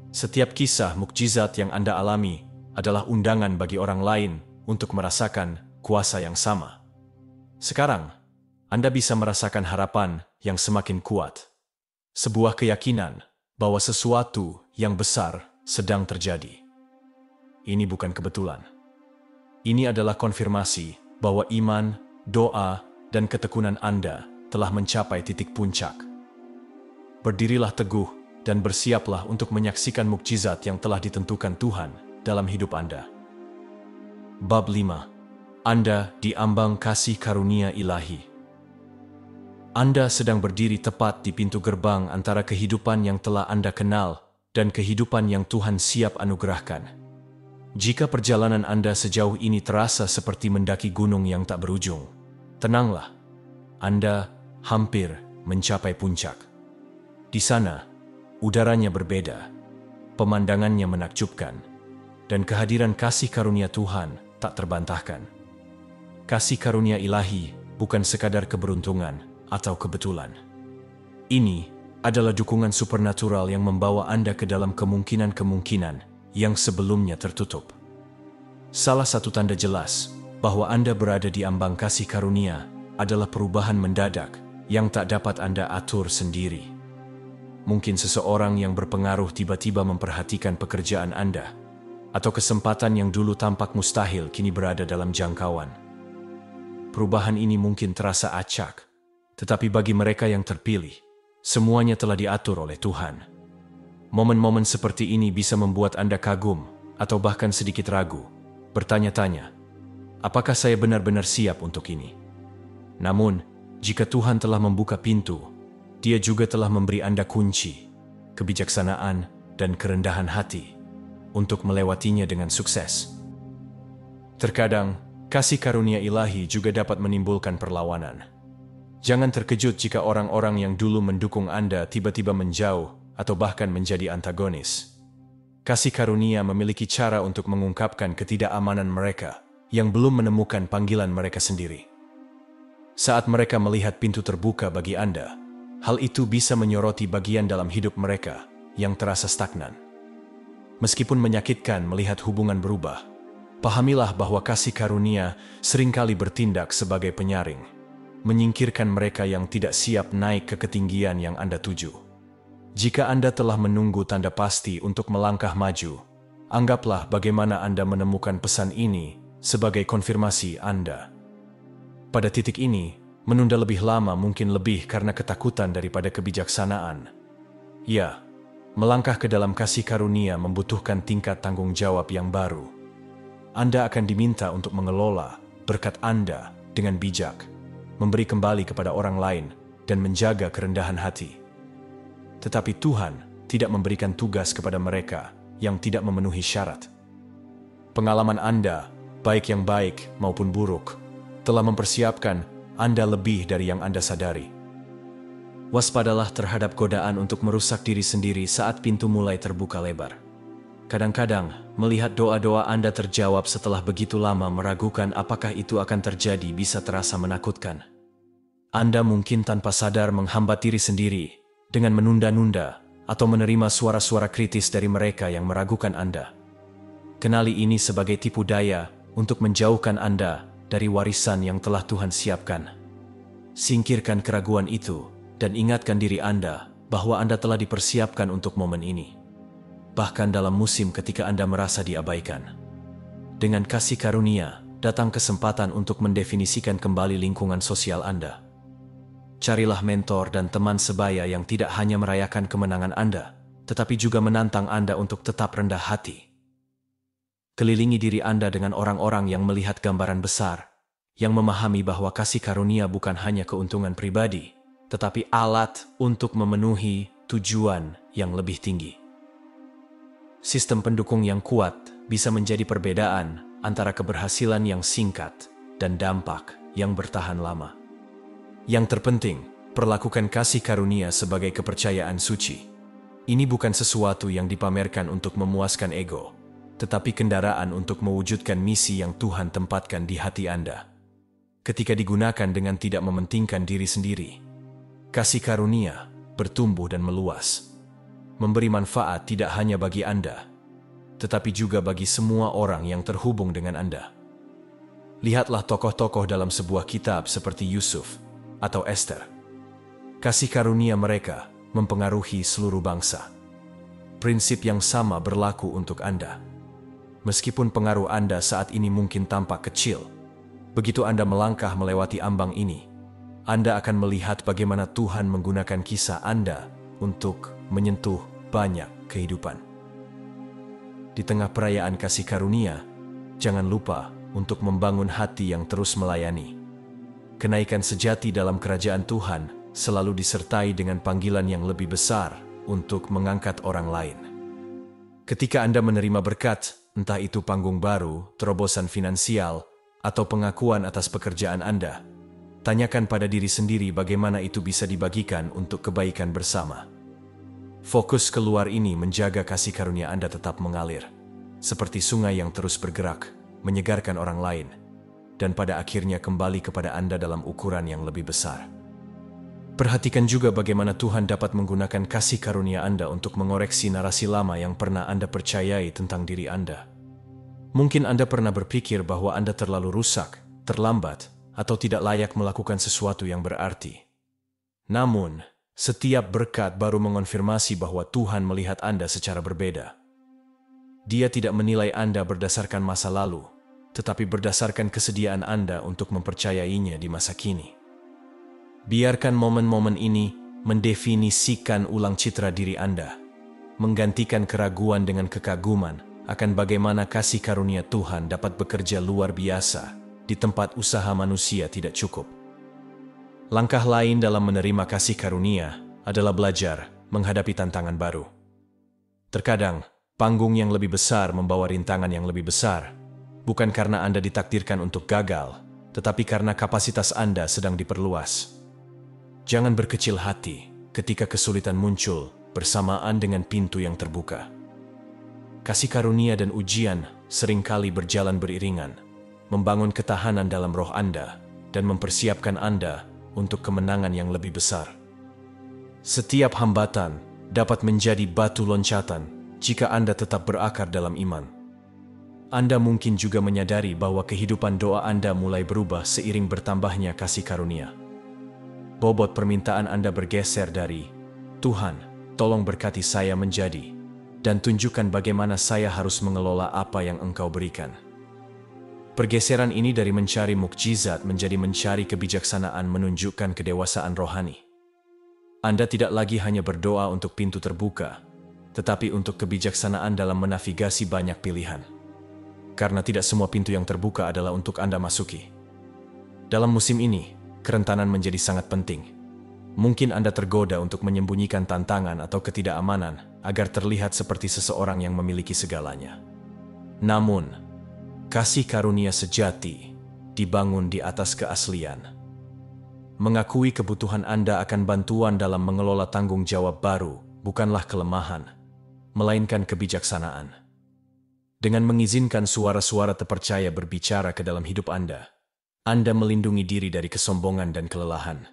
Setiap kisah mukjizat yang Anda alami adalah undangan bagi orang lain untuk merasakan kuasa yang sama. Sekarang, Anda bisa merasakan harapan yang semakin kuat. Sebuah keyakinan bahwa sesuatu yang besar sedang terjadi. Ini bukan kebetulan. Ini adalah konfirmasi bahwa iman, doa, dan ketekunan Anda telah mencapai titik puncak. Berdirilah teguh dan bersiaplah untuk menyaksikan mukjizat yang telah ditentukan Tuhan dalam hidup Anda. Bab 5. Anda diambang kasih karunia ilahi. Anda sedang berdiri tepat di pintu gerbang antara kehidupan yang telah Anda kenal dan kehidupan yang Tuhan siap anugerahkan. Jika perjalanan Anda sejauh ini terasa seperti mendaki gunung yang tak berujung, tenanglah. Anda hampir mencapai puncak. Di sana, udaranya berbeda, pemandangannya menakjubkan, dan kehadiran kasih karunia Tuhan tak terbantahkan. Kasih karunia ilahi bukan sekadar keberuntungan atau kebetulan. Ini adalah dukungan supernatural yang membawa Anda ke dalam kemungkinan-kemungkinan yang sebelumnya tertutup. Salah satu tanda jelas bahwa Anda berada di ambang kasih karunia adalah perubahan mendadak yang tak dapat Anda atur sendiri. Mungkin seseorang yang berpengaruh tiba-tiba memperhatikan pekerjaan Anda, atau kesempatan yang dulu tampak mustahil kini berada dalam jangkauan. Perubahan ini mungkin terasa acak, tetapi bagi mereka yang terpilih, semuanya telah diatur oleh Tuhan. Momen-momen seperti ini bisa membuat Anda kagum atau bahkan sedikit ragu, bertanya-tanya, apakah saya benar-benar siap untuk ini? Namun, jika Tuhan telah membuka pintu, Dia juga telah memberi Anda kunci, kebijaksanaan, dan kerendahan hati untuk melewatinya dengan sukses. Terkadang, kasih karunia ilahi juga dapat menimbulkan perlawanan. Jangan terkejut jika orang-orang yang dulu mendukung Anda tiba-tiba menjauh atau bahkan menjadi antagonis. Kasih karunia memiliki cara untuk mengungkapkan ketidakamanan mereka yang belum menemukan panggilan mereka sendiri. Saat mereka melihat pintu terbuka bagi Anda, hal itu bisa menyoroti bagian dalam hidup mereka yang terasa stagnan. Meskipun menyakitkan melihat hubungan berubah, pahamilah bahwa kasih karunia seringkali bertindak sebagai penyaring, menyingkirkan mereka yang tidak siap naik ke ketinggian yang Anda tuju. Jika Anda telah menunggu tanda pasti untuk melangkah maju, anggaplah bagaimana Anda menemukan pesan ini sebagai konfirmasi Anda. Pada titik ini, menunda lebih lama mungkin lebih karena ketakutan daripada kebijaksanaan. Ya, melangkah ke dalam kasih karunia membutuhkan tingkat tanggung jawab yang baru. Anda akan diminta untuk mengelola berkat Anda dengan bijak, memberi kembali kepada orang lain, dan menjaga kerendahan hati. Tetapi Tuhan tidak memberikan tugas kepada mereka yang tidak memenuhi syarat. Pengalaman Anda, baik yang baik maupun buruk, telah mempersiapkan Anda lebih dari yang Anda sadari. Waspadalah terhadap godaan untuk merusak diri sendiri saat pintu mulai terbuka lebar. Kadang-kadang, melihat doa-doa Anda terjawab setelah begitu lama meragukan apakah itu akan terjadi bisa terasa menakutkan. Anda mungkin tanpa sadar menghambat diri sendiri dengan menunda-nunda atau menerima suara-suara kritis dari mereka yang meragukan Anda. Kenali ini sebagai tipu daya untuk menjauhkan Anda dari warisan yang telah Tuhan siapkan. Singkirkan keraguan itu dan ingatkan diri Anda bahwa Anda telah dipersiapkan untuk momen ini. Bahkan dalam musim ketika Anda merasa diabaikan. Dengan kasih karunia, datang kesempatan untuk mendefinisikan kembali lingkungan sosial Anda. Carilah mentor dan teman sebaya yang tidak hanya merayakan kemenangan Anda, tetapi juga menantang Anda untuk tetap rendah hati. Kelilingi diri Anda dengan orang-orang yang melihat gambaran besar, yang memahami bahwa kasih karunia bukan hanya keuntungan pribadi, tetapi alat untuk memenuhi tujuan yang lebih tinggi. Sistem pendukung yang kuat bisa menjadi perbedaan antara keberhasilan yang singkat dan dampak yang bertahan lama. Yang terpenting, perlakukan kasih karunia sebagai kepercayaan suci. Ini bukan sesuatu yang dipamerkan untuk memuaskan ego, tetapi kendaraan untuk mewujudkan misi yang Tuhan tempatkan di hati Anda. Ketika digunakan dengan tidak mementingkan diri sendiri, kasih karunia bertumbuh dan meluas, memberi manfaat tidak hanya bagi Anda, tetapi juga bagi semua orang yang terhubung dengan Anda. Lihatlah tokoh-tokoh dalam sebuah kitab seperti Yusuf atau Esther. Kasih karunia mereka mempengaruhi seluruh bangsa. Prinsip yang sama berlaku untuk Anda. Meskipun pengaruh Anda saat ini mungkin tampak kecil, begitu Anda melangkah melewati ambang ini, Anda akan melihat bagaimana Tuhan menggunakan kisah Anda untuk menyentuh banyak kehidupan. Di tengah perayaan kasih karunia, jangan lupa untuk membangun hati yang terus melayani. Kenaikan sejati dalam kerajaan Tuhan selalu disertai dengan panggilan yang lebih besar untuk mengangkat orang lain. Ketika Anda menerima berkat, entah itu panggung baru, terobosan finansial, atau pengakuan atas pekerjaan Anda, tanyakan pada diri sendiri bagaimana itu bisa dibagikan untuk kebaikan bersama. Fokus keluar ini menjaga kasih karunia Anda tetap mengalir, seperti sungai yang terus bergerak, menyegarkan orang lain, dan pada akhirnya kembali kepada Anda dalam ukuran yang lebih besar. Perhatikan juga bagaimana Tuhan dapat menggunakan kasih karunia Anda untuk mengoreksi narasi lama yang pernah Anda percayai tentang diri Anda. Mungkin Anda pernah berpikir bahwa Anda terlalu rusak, terlambat, atau tidak layak melakukan sesuatu yang berarti. Namun, setiap berkat baru mengonfirmasi bahwa Tuhan melihat Anda secara berbeda. Dia tidak menilai Anda berdasarkan masa lalu, tetapi berdasarkan kesediaan Anda untuk mempercayainya di masa kini. Biarkan momen-momen ini mendefinisikan ulang citra diri Anda, menggantikan keraguan dengan kekaguman akan bagaimana kasih karunia Tuhan dapat bekerja luar biasa di tempat usaha manusia tidak cukup. Langkah lain dalam menerima kasih karunia adalah belajar menghadapi tantangan baru. Terkadang, panggung yang lebih besar membawa rintangan yang lebih besar, bukan karena Anda ditakdirkan untuk gagal, tetapi karena kapasitas Anda sedang diperluas. Jangan berkecil hati ketika kesulitan muncul bersamaan dengan pintu yang terbuka. Kasih karunia dan ujian seringkali berjalan beriringan, membangun ketahanan dalam roh Anda dan mempersiapkan Anda untuk kemenangan yang lebih besar. Setiap hambatan dapat menjadi batu loncatan jika Anda tetap berakar dalam iman. Anda mungkin juga menyadari bahwa kehidupan doa Anda mulai berubah seiring bertambahnya kasih karunia. Bobot permintaan Anda bergeser dari "Tuhan, tolong berkati saya" menjadi "Dan tunjukkan bagaimana saya harus mengelola apa yang Engkau berikan." Pergeseran ini dari mencari mukjizat menjadi mencari kebijaksanaan menunjukkan kedewasaan rohani. Anda tidak lagi hanya berdoa untuk pintu terbuka, tetapi untuk kebijaksanaan dalam menavigasi banyak pilihan. Karena tidak semua pintu yang terbuka adalah untuk Anda masuki. Dalam musim ini, kerentanan menjadi sangat penting. Mungkin Anda tergoda untuk menyembunyikan tantangan atau ketidakamanan agar terlihat seperti seseorang yang memiliki segalanya. Namun, kasih karunia sejati dibangun di atas keaslian. Mengakui kebutuhan Anda akan bantuan dalam mengelola tanggung jawab baru bukanlah kelemahan, melainkan kebijaksanaan. Dengan mengizinkan suara-suara terpercaya berbicara ke dalam hidup Anda melindungi diri dari kesombongan dan kelelahan.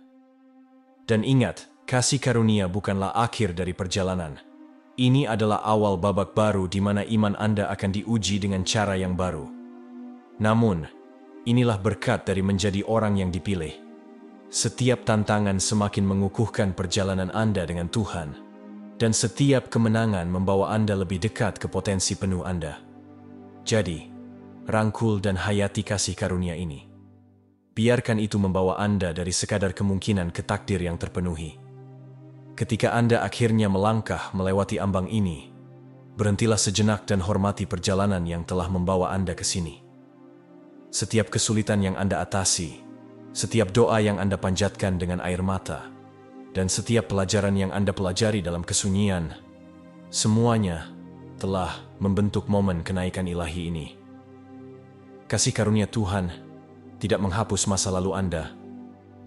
Dan ingat, kasih karunia bukanlah akhir dari perjalanan. Ini adalah awal babak baru di mana iman Anda akan diuji dengan cara yang baru. Namun, inilah berkat dari menjadi orang yang dipilih. Setiap tantangan semakin mengukuhkan perjalanan Anda dengan Tuhan, dan setiap kemenangan membawa Anda lebih dekat ke potensi penuh Anda. Jadi, rangkul dan hayati kasih karunia ini. Biarkan itu membawa Anda dari sekadar kemungkinan ke takdir yang terpenuhi. Ketika Anda akhirnya melangkah melewati ambang ini, berhentilah sejenak dan hormati perjalanan yang telah membawa Anda ke sini. Setiap kesulitan yang Anda atasi, setiap doa yang Anda panjatkan dengan air mata, dan setiap pelajaran yang Anda pelajari dalam kesunyian, semuanya telah membentuk momen kenaikan ilahi ini. Kasih karunia Tuhan tidak menghapus masa lalu Anda,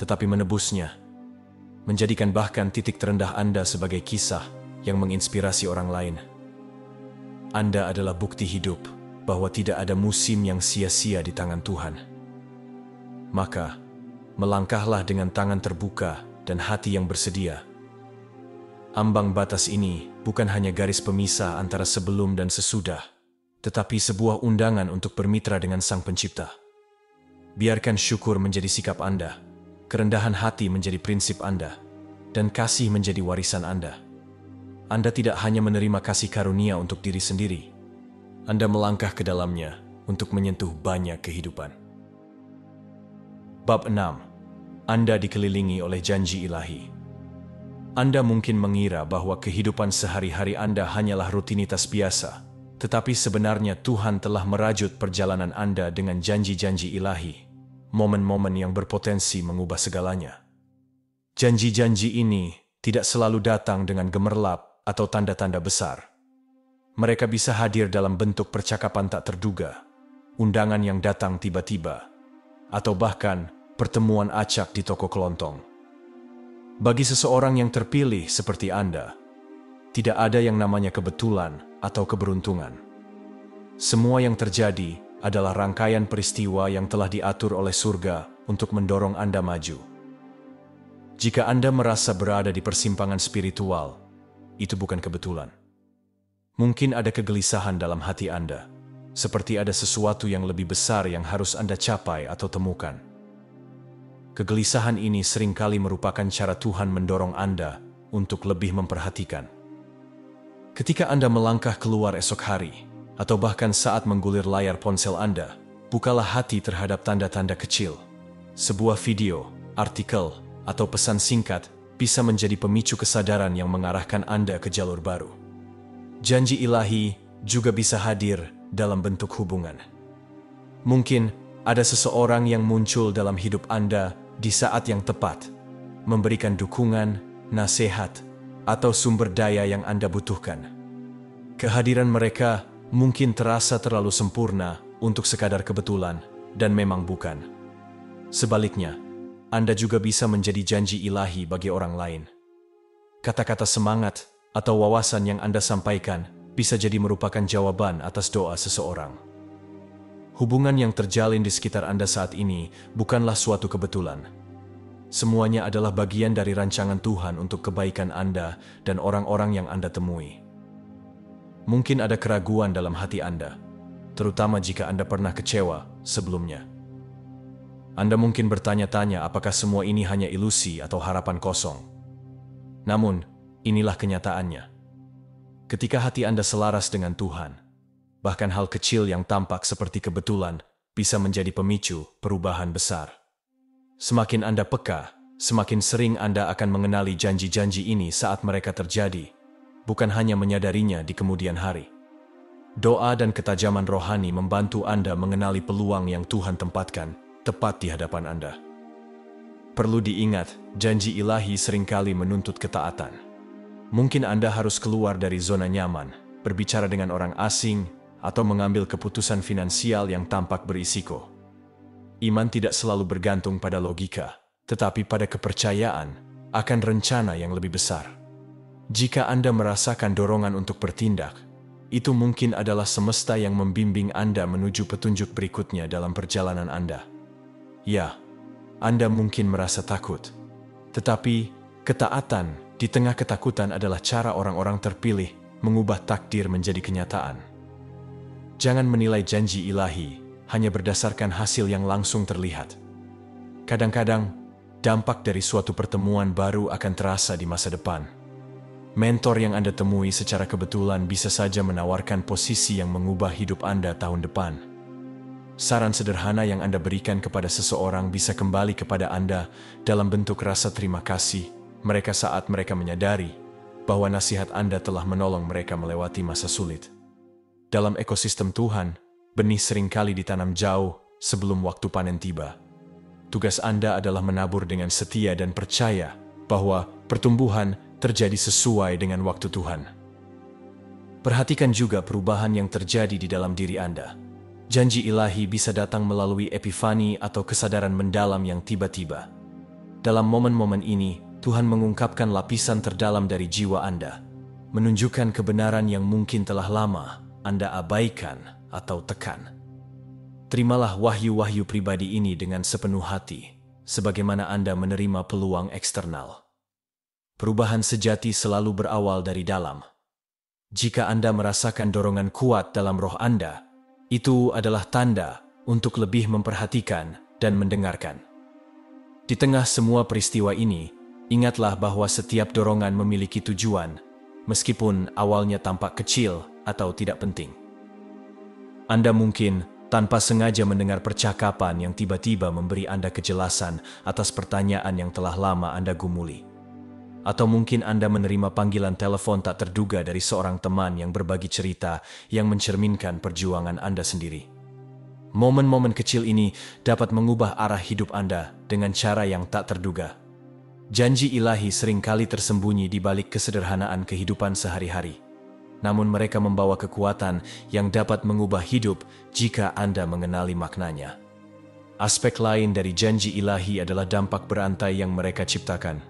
tetapi menebusnya, menjadikan bahkan titik terendah Anda sebagai kisah yang menginspirasi orang lain. Anda adalah bukti hidup bahwa tidak ada musim yang sia-sia di tangan Tuhan. Maka, melangkahlah dengan tangan terbuka dan hati yang bersedia. Ambang batas ini bukan hanya garis pemisah antara sebelum dan sesudah, tetapi sebuah undangan untuk bermitra dengan Sang Pencipta. Biarkan syukur menjadi sikap Anda, kerendahan hati menjadi prinsip Anda, dan kasih menjadi warisan Anda. Anda tidak hanya menerima kasih karunia untuk diri sendiri, Anda melangkah ke dalamnya untuk menyentuh banyak kehidupan. Bab 6. Anda dikelilingi oleh janji ilahi. Anda mungkin mengira bahwa kehidupan sehari-hari Anda hanyalah rutinitas biasa, tetapi sebenarnya Tuhan telah merajut perjalanan Anda dengan janji-janji ilahi, momen-momen yang berpotensi mengubah segalanya. Janji-janji ini tidak selalu datang dengan gemerlap atau tanda-tanda besar. Mereka bisa hadir dalam bentuk percakapan tak terduga, undangan yang datang tiba-tiba, atau bahkan pertemuan acak di toko kelontong. Bagi seseorang yang terpilih seperti Anda, tidak ada yang namanya kebetulan atau keberuntungan. Semua yang terjadi adalah rangkaian peristiwa yang telah diatur oleh surga untuk mendorong Anda maju. Jika Anda merasa berada di persimpangan spiritual, itu bukan kebetulan. Mungkin ada kegelisahan dalam hati Anda, seperti ada sesuatu yang lebih besar yang harus Anda capai atau temukan. Kegelisahan ini seringkali merupakan cara Tuhan mendorong Anda untuk lebih memperhatikan. Ketika Anda melangkah keluar esok hari, atau bahkan saat menggulir layar ponsel Anda, bukalah hati terhadap tanda-tanda kecil. Sebuah video, artikel, atau pesan singkat bisa menjadi pemicu kesadaran yang mengarahkan Anda ke jalur baru. Janji ilahi juga bisa hadir dalam bentuk hubungan. Mungkin ada seseorang yang muncul dalam hidup Anda di saat yang tepat, memberikan dukungan, nasihat, atau sumber daya yang Anda butuhkan. Kehadiran mereka mungkin terasa terlalu sempurna untuk sekadar kebetulan, dan memang bukan. Sebaliknya, Anda juga bisa menjadi janji ilahi bagi orang lain. Kata-kata semangat atau wawasan yang Anda sampaikan bisa jadi merupakan jawaban atas doa seseorang. Hubungan yang terjalin di sekitar Anda saat ini bukanlah suatu kebetulan. Semuanya adalah bagian dari rancangan Tuhan untuk kebaikan Anda dan orang-orang yang Anda temui. Mungkin ada keraguan dalam hati Anda, terutama jika Anda pernah kecewa sebelumnya. Anda mungkin bertanya-tanya apakah semua ini hanya ilusi atau harapan kosong. Namun, inilah kenyataannya. Ketika hati Anda selaras dengan Tuhan, bahkan hal kecil yang tampak seperti kebetulan bisa menjadi pemicu perubahan besar. Semakin Anda peka, semakin sering Anda akan mengenali janji-janji ini saat mereka terjadi, bukan hanya menyadarinya di kemudian hari. Doa dan ketajaman rohani membantu Anda mengenali peluang yang Tuhan tempatkan tepat di hadapan Anda. Perlu diingat, janji ilahi seringkali menuntut ketaatan. Mungkin Anda harus keluar dari zona nyaman, berbicara dengan orang asing, atau mengambil keputusan finansial yang tampak berisiko. Iman tidak selalu bergantung pada logika, tetapi pada kepercayaan akan rencana yang lebih besar. Jika Anda merasakan dorongan untuk bertindak, itu mungkin adalah semesta yang membimbing Anda menuju petunjuk berikutnya dalam perjalanan Anda. Ya, Anda mungkin merasa takut, tetapi ketaatan di tengah ketakutan adalah cara orang-orang terpilih mengubah takdir menjadi kenyataan. Jangan menilai janji ilahi hanya berdasarkan hasil yang langsung terlihat. Kadang-kadang, dampak dari suatu pertemuan baru akan terasa di masa depan. Mentor yang Anda temui secara kebetulan bisa saja menawarkan posisi yang mengubah hidup Anda tahun depan. Saran sederhana yang Anda berikan kepada seseorang bisa kembali kepada Anda dalam bentuk rasa terima kasih mereka saat mereka menyadari bahwa nasihat Anda telah menolong mereka melewati masa sulit. Dalam ekosistem Tuhan, benih seringkali ditanam jauh sebelum waktu panen tiba. Tugas Anda adalah menabur dengan setia dan percaya bahwa pertumbuhan terjadi sesuai dengan waktu Tuhan. Perhatikan juga perubahan yang terjadi di dalam diri Anda. Janji ilahi bisa datang melalui epifani atau kesadaran mendalam yang tiba-tiba. Dalam momen-momen ini, Tuhan mengungkapkan lapisan terdalam dari jiwa Anda, menunjukkan kebenaran yang mungkin telah lama Anda abaikan atau tekan. Terimalah wahyu-wahyu pribadi ini dengan sepenuh hati, sebagaimana Anda menerima peluang eksternal. Perubahan sejati selalu berawal dari dalam. Jika Anda merasakan dorongan kuat dalam roh Anda, itu adalah tanda untuk lebih memperhatikan dan mendengarkan. Di tengah semua peristiwa ini, ingatlah bahwa setiap dorongan memiliki tujuan, meskipun awalnya tampak kecil atau tidak penting. Anda mungkin tanpa sengaja mendengar percakapan yang tiba-tiba memberi Anda kejelasan atas pertanyaan yang telah lama Anda gumuli. Atau mungkin Anda menerima panggilan telepon tak terduga dari seorang teman yang berbagi cerita yang mencerminkan perjuangan Anda sendiri. Momen-momen kecil ini dapat mengubah arah hidup Anda dengan cara yang tak terduga. Janji ilahi seringkali tersembunyi di balik kesederhanaan kehidupan sehari-hari. Namun mereka membawa kekuatan yang dapat mengubah hidup jika Anda mengenali maknanya. Aspek lain dari janji ilahi adalah dampak berantai yang mereka ciptakan.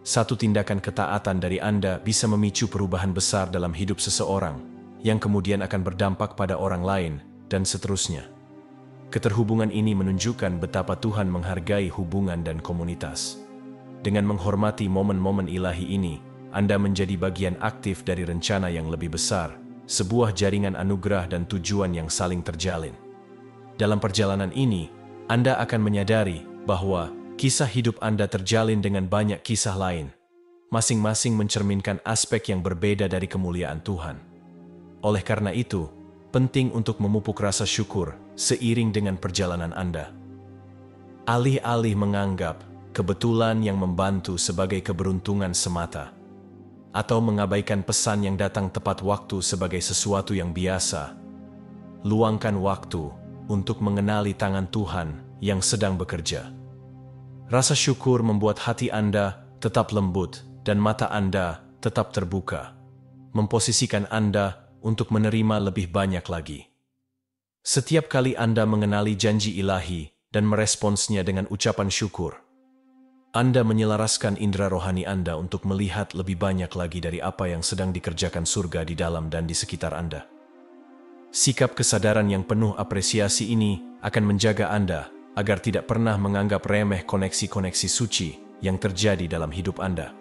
Satu tindakan ketaatan dari Anda bisa memicu perubahan besar dalam hidup seseorang, yang kemudian akan berdampak pada orang lain, dan seterusnya. Keterhubungan ini menunjukkan betapa Tuhan menghargai hubungan dan komunitas. Dengan menghormati momen-momen ilahi ini, Anda menjadi bagian aktif dari rencana yang lebih besar, sebuah jaringan anugerah dan tujuan yang saling terjalin. Dalam perjalanan ini, Anda akan menyadari bahwa kisah hidup Anda terjalin dengan banyak kisah lain, masing-masing mencerminkan aspek yang berbeda dari kemuliaan Tuhan. Oleh karena itu, penting untuk memupuk rasa syukur seiring dengan perjalanan Anda. Alih-alih menganggap kebetulan yang membantu sebagai keberuntungan semata, atau mengabaikan pesan yang datang tepat waktu sebagai sesuatu yang biasa, luangkan waktu untuk mengenali tangan Tuhan yang sedang bekerja. Rasa syukur membuat hati Anda tetap lembut dan mata Anda tetap terbuka, memposisikan Anda untuk menerima lebih banyak lagi. Setiap kali Anda mengenali janji ilahi dan meresponsnya dengan ucapan syukur, Anda menyelaraskan indera rohani Anda untuk melihat lebih banyak lagi dari apa yang sedang dikerjakan surga di dalam dan di sekitar Anda. Sikap kesadaran yang penuh apresiasi ini akan menjaga Anda agar tidak pernah menganggap remeh koneksi-koneksi suci yang terjadi dalam hidup Anda.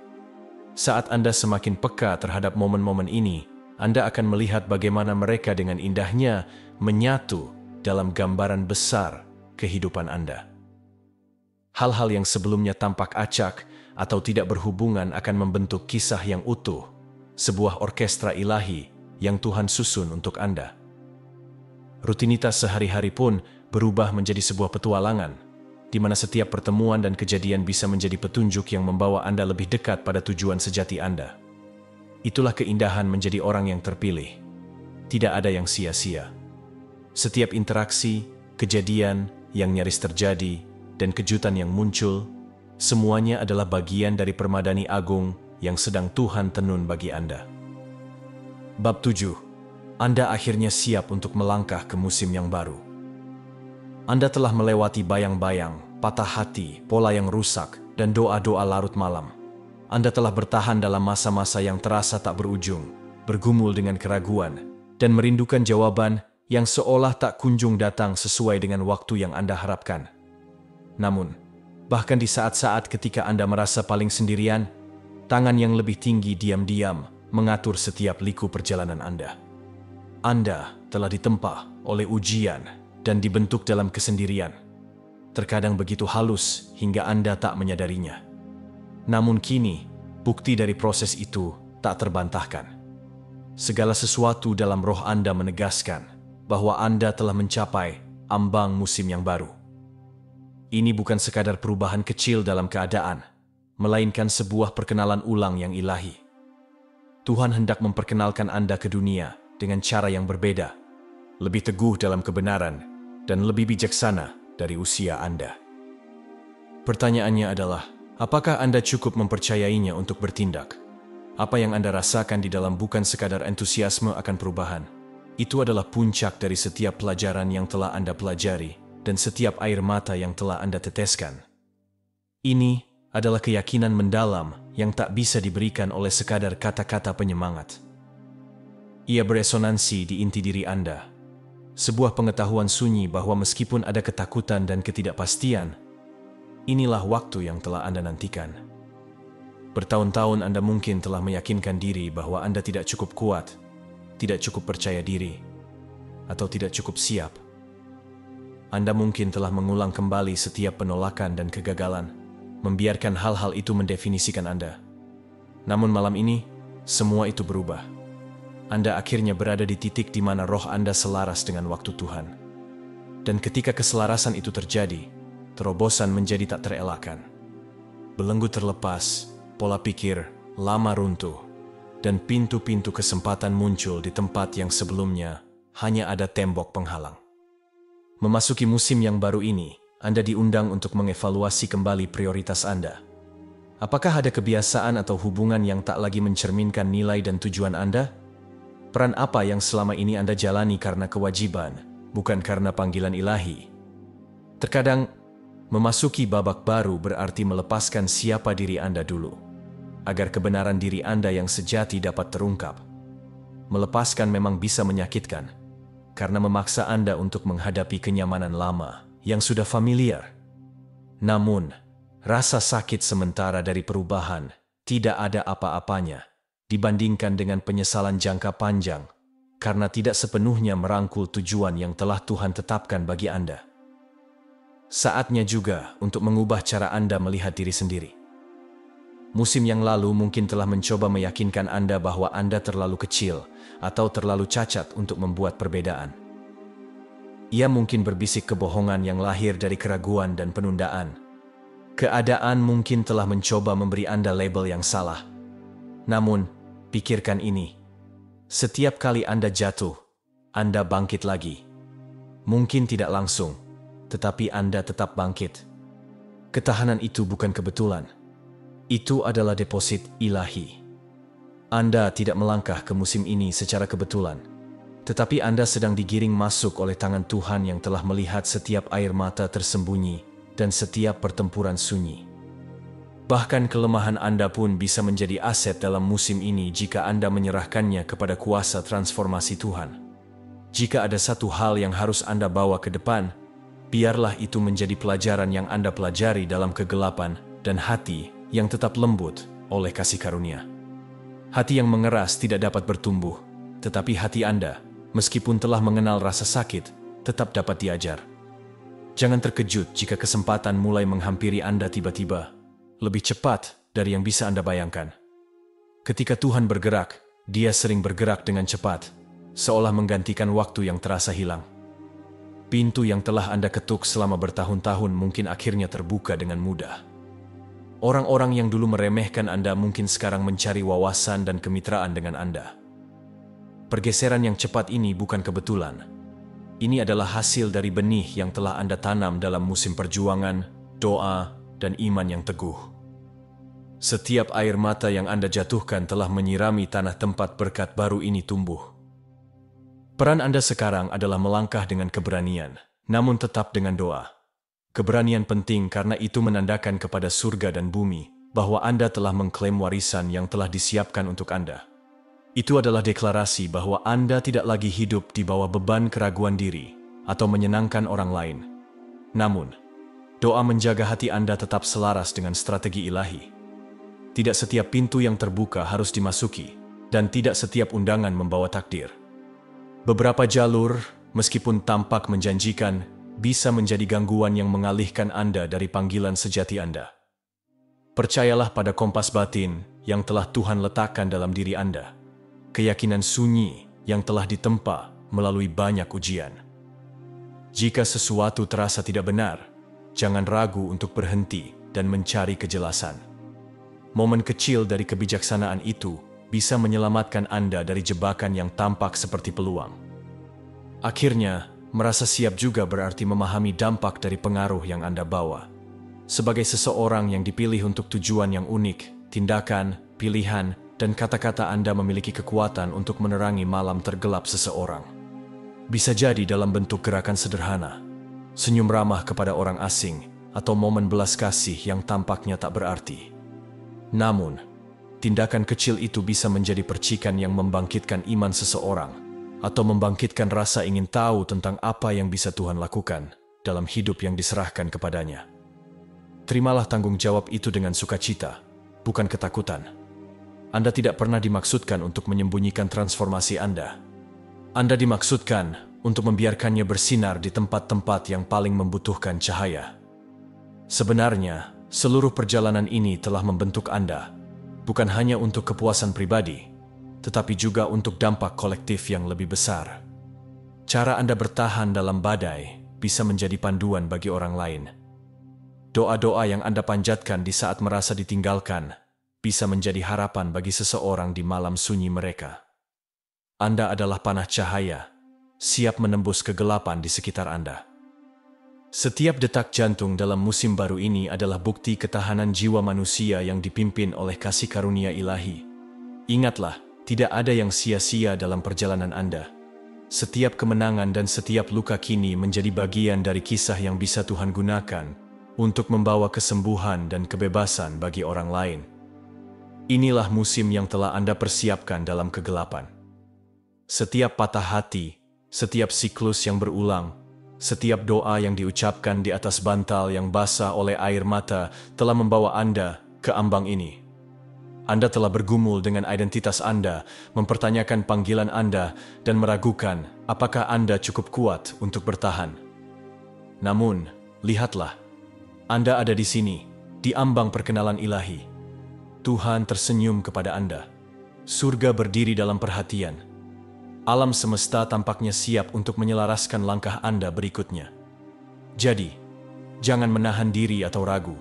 Saat Anda semakin peka terhadap momen-momen ini, Anda akan melihat bagaimana mereka dengan indahnya menyatu dalam gambaran besar kehidupan Anda. Hal-hal yang sebelumnya tampak acak atau tidak berhubungan akan membentuk kisah yang utuh, sebuah orkestra ilahi yang Tuhan susun untuk Anda. Rutinitas sehari-hari pun berubah menjadi sebuah petualangan, di mana setiap pertemuan dan kejadian bisa menjadi petunjuk yang membawa Anda lebih dekat pada tujuan sejati Anda. Itulah keindahan menjadi orang yang terpilih. Tidak ada yang sia-sia. Setiap interaksi, kejadian yang nyaris terjadi, dan kejutan yang muncul, semuanya adalah bagian dari permadani agung yang sedang Tuhan tenun bagi Anda. Bab 7. Anda akhirnya siap untuk melangkah ke musim yang baru. Anda telah melewati bayang-bayang, patah hati, pola yang rusak, dan doa-doa larut malam. Anda telah bertahan dalam masa-masa yang terasa tak berujung, bergumul dengan keraguan, dan merindukan jawaban yang seolah tak kunjung datang sesuai dengan waktu yang Anda harapkan. Namun, bahkan di saat-saat ketika Anda merasa paling sendirian, tangan yang lebih tinggi diam-diam mengatur setiap liku perjalanan Anda. Anda telah ditempa oleh ujian dan dibentuk dalam kesendirian. Terkadang begitu halus hingga Anda tak menyadarinya. Namun kini, bukti dari proses itu tak terbantahkan. Segala sesuatu dalam roh Anda menegaskan bahwa Anda telah mencapai ambang musim yang baru. Ini bukan sekadar perubahan kecil dalam keadaan, melainkan sebuah perkenalan ulang yang ilahi. Tuhan hendak memperkenalkan Anda ke dunia dengan cara yang berbeda, lebih teguh dalam kebenaran, dan lebih bijaksana dari usia Anda. Pertanyaannya adalah, apakah Anda cukup mempercayainya untuk bertindak? Apa yang Anda rasakan di dalam bukan sekadar entusiasme akan perubahan. Itu adalah puncak dari setiap pelajaran yang telah Anda pelajari dan setiap air mata yang telah Anda teteskan. Ini adalah keyakinan mendalam yang tak bisa diberikan oleh sekadar kata-kata penyemangat. Ia beresonansi di inti diri Anda. Sebuah pengetahuan sunyi bahwa meskipun ada ketakutan dan ketidakpastian, inilah waktu yang telah Anda nantikan. Bertahun-tahun Anda mungkin telah meyakinkan diri bahwa Anda tidak cukup kuat, tidak cukup percaya diri, atau tidak cukup siap. Anda mungkin telah mengulang kembali setiap penolakan dan kegagalan, membiarkan hal-hal itu mendefinisikan Anda. Namun malam ini, semua itu berubah. Anda akhirnya berada di titik di mana roh Anda selaras dengan waktu Tuhan. Dan ketika keselarasan itu terjadi, terobosan menjadi tak terelakkan. Belenggu terlepas, pola pikir lama runtuh, dan pintu-pintu kesempatan muncul di tempat yang sebelumnya hanya ada tembok penghalang. Memasuki musim yang baru ini, Anda diundang untuk mengevaluasi kembali prioritas Anda. Apakah ada kebiasaan atau hubungan yang tak lagi mencerminkan nilai dan tujuan Anda? Peran apa yang selama ini Anda jalani karena kewajiban, bukan karena panggilan ilahi? Terkadang, memasuki babak baru berarti melepaskan siapa diri Anda dulu, agar kebenaran diri Anda yang sejati dapat terungkap. Melepaskan memang bisa menyakitkan, karena memaksa Anda untuk menghadapi kenyamanan lama yang sudah familiar. Namun, rasa sakit sementara dari perubahan tidak ada apa-apanya dibandingkan dengan penyesalan jangka panjang karena tidak sepenuhnya merangkul tujuan yang telah Tuhan tetapkan bagi Anda. Saatnya juga untuk mengubah cara Anda melihat diri sendiri. Musim yang lalu mungkin telah mencoba meyakinkan Anda bahwa Anda terlalu kecil atau terlalu cacat untuk membuat perbedaan. Ia mungkin berbisik kebohongan yang lahir dari keraguan dan penundaan. Keadaan mungkin telah mencoba memberi Anda label yang salah. Namun, pikirkan ini. Setiap kali Anda jatuh, Anda bangkit lagi. Mungkin tidak langsung, tetapi Anda tetap bangkit. Ketahanan itu bukan kebetulan. Itu adalah deposit ilahi. Anda tidak melangkah ke musim ini secara kebetulan, tetapi Anda sedang digiring masuk oleh tangan Tuhan yang telah melihat setiap air mata tersembunyi dan setiap pertempuran sunyi. Bahkan kelemahan Anda pun bisa menjadi aset dalam musim ini jika Anda menyerahkannya kepada kuasa transformasi Tuhan. Jika ada satu hal yang harus Anda bawa ke depan, biarlah itu menjadi pelajaran yang Anda pelajari dalam kegelapan dan hati yang tetap lembut oleh kasih karunia. Hati yang mengeras tidak dapat bertumbuh, tetapi hati Anda, meskipun telah mengenal rasa sakit, tetap dapat diajar. Jangan terkejut jika kesempatan mulai menghampiri Anda tiba-tiba, lebih cepat dari yang bisa Anda bayangkan. Ketika Tuhan bergerak, Dia sering bergerak dengan cepat, seolah menggantikan waktu yang terasa hilang. Pintu yang telah Anda ketuk selama bertahun-tahun mungkin akhirnya terbuka dengan mudah. Orang-orang yang dulu meremehkan Anda mungkin sekarang mencari wawasan dan kemitraan dengan Anda. Pergeseran yang cepat ini bukan kebetulan. Ini adalah hasil dari benih yang telah Anda tanam dalam musim perjuangan, doa, dan iman yang teguh. Setiap air mata yang Anda jatuhkan telah menyirami tanah tempat berkat baru ini tumbuh. Peran Anda sekarang adalah melangkah dengan keberanian, namun tetap dengan doa. Keberanian penting karena itu menandakan kepada surga dan bumi bahwa Anda telah mengklaim warisan yang telah disiapkan untuk Anda. Itu adalah deklarasi bahwa Anda tidak lagi hidup di bawah beban keraguan diri atau menyenangkan orang lain. Namun, doa menjaga hati Anda tetap selaras dengan strategi ilahi. Tidak setiap pintu yang terbuka harus dimasuki, dan tidak setiap undangan membawa takdir. Beberapa jalur, meskipun tampak menjanjikan, bisa menjadi gangguan yang mengalihkan Anda dari panggilan sejati Anda. Percayalah pada kompas batin yang telah Tuhan letakkan dalam diri Anda. Keyakinan sunyi yang telah ditempa melalui banyak ujian. Jika sesuatu terasa tidak benar, jangan ragu untuk berhenti dan mencari kejelasan. Momen kecil dari kebijaksanaan itu bisa menyelamatkan Anda dari jebakan yang tampak seperti peluang. Akhirnya, merasa siap juga berarti memahami dampak dari pengaruh yang Anda bawa. Sebagai seseorang yang dipilih untuk tujuan yang unik, tindakan, pilihan, dan kata-kata Anda memiliki kekuatan untuk menerangi malam tergelap seseorang. Bisa jadi dalam bentuk gerakan sederhana, senyum ramah kepada orang asing, atau momen belas kasih yang tampaknya tak berarti. Namun, tindakan kecil itu bisa menjadi percikan yang membangkitkan iman seseorang, atau membangkitkan rasa ingin tahu tentang apa yang bisa Tuhan lakukan dalam hidup yang diserahkan kepadanya. Terimalah tanggung jawab itu dengan sukacita, bukan ketakutan. Anda tidak pernah dimaksudkan untuk menyembunyikan transformasi Anda. Anda dimaksudkan untuk membiarkannya bersinar di tempat-tempat yang paling membutuhkan cahaya. Sebenarnya, seluruh perjalanan ini telah membentuk Anda, bukan hanya untuk kepuasan pribadi, tetapi juga untuk dampak kolektif yang lebih besar. Cara Anda bertahan dalam badai bisa menjadi panduan bagi orang lain. Doa-doa yang Anda panjatkan di saat merasa ditinggalkan bisa menjadi harapan bagi seseorang di malam sunyi mereka. Anda adalah panah cahaya, siap menembus kegelapan di sekitar Anda. Setiap detak jantung dalam musim baru ini adalah bukti ketahanan jiwa manusia yang dipimpin oleh kasih karunia ilahi. Ingatlah, tidak ada yang sia-sia dalam perjalanan Anda. Setiap kemenangan dan setiap luka kini menjadi bagian dari kisah yang bisa Tuhan gunakan untuk membawa kesembuhan dan kebebasan bagi orang lain. Inilah musim yang telah Anda persiapkan dalam kegelapan. Setiap patah hati, setiap siklus yang berulang, setiap doa yang diucapkan di atas bantal yang basah oleh air mata telah membawa Anda ke ambang ini. Anda telah bergumul dengan identitas Anda, mempertanyakan panggilan Anda, dan meragukan apakah Anda cukup kuat untuk bertahan. Namun, lihatlah, Anda ada di sini, di ambang perkenalan ilahi. Tuhan tersenyum kepada Anda. Surga berdiri dalam perhatian. Alam semesta tampaknya siap untuk menyelaraskan langkah Anda berikutnya. Jadi, jangan menahan diri atau ragu.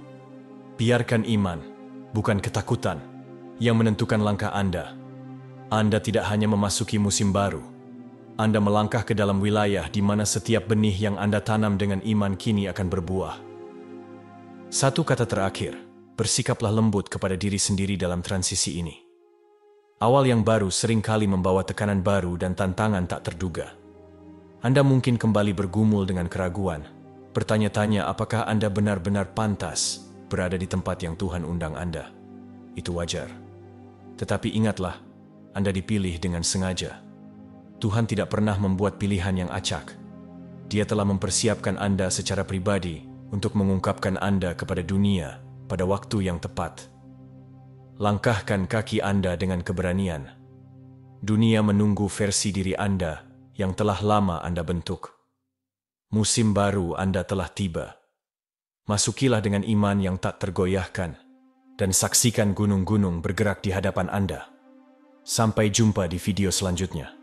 Biarkan iman, bukan ketakutan, yang menentukan langkah Anda. Anda tidak hanya memasuki musim baru. Anda melangkah ke dalam wilayah di mana setiap benih yang Anda tanam dengan iman kini akan berbuah. Satu kata terakhir. Bersikaplah lembut kepada diri sendiri dalam transisi ini. Awal yang baru seringkali membawa tekanan baru dan tantangan tak terduga. Anda mungkin kembali bergumul dengan keraguan, bertanya-tanya apakah Anda benar-benar pantas berada di tempat yang Tuhan undang Anda. Itu wajar. Tetapi ingatlah, Anda dipilih dengan sengaja. Tuhan tidak pernah membuat pilihan yang acak. Dia telah mempersiapkan Anda secara pribadi untuk mengungkapkan Anda kepada dunia pada waktu yang tepat. Langkahkan kaki Anda dengan keberanian. Dunia menunggu versi diri Anda yang telah lama Anda bentuk. Musim baru Anda telah tiba. Masukilah dengan iman yang tak tergoyahkan dan saksikan gunung-gunung bergerak di hadapan Anda. Sampai jumpa di video selanjutnya.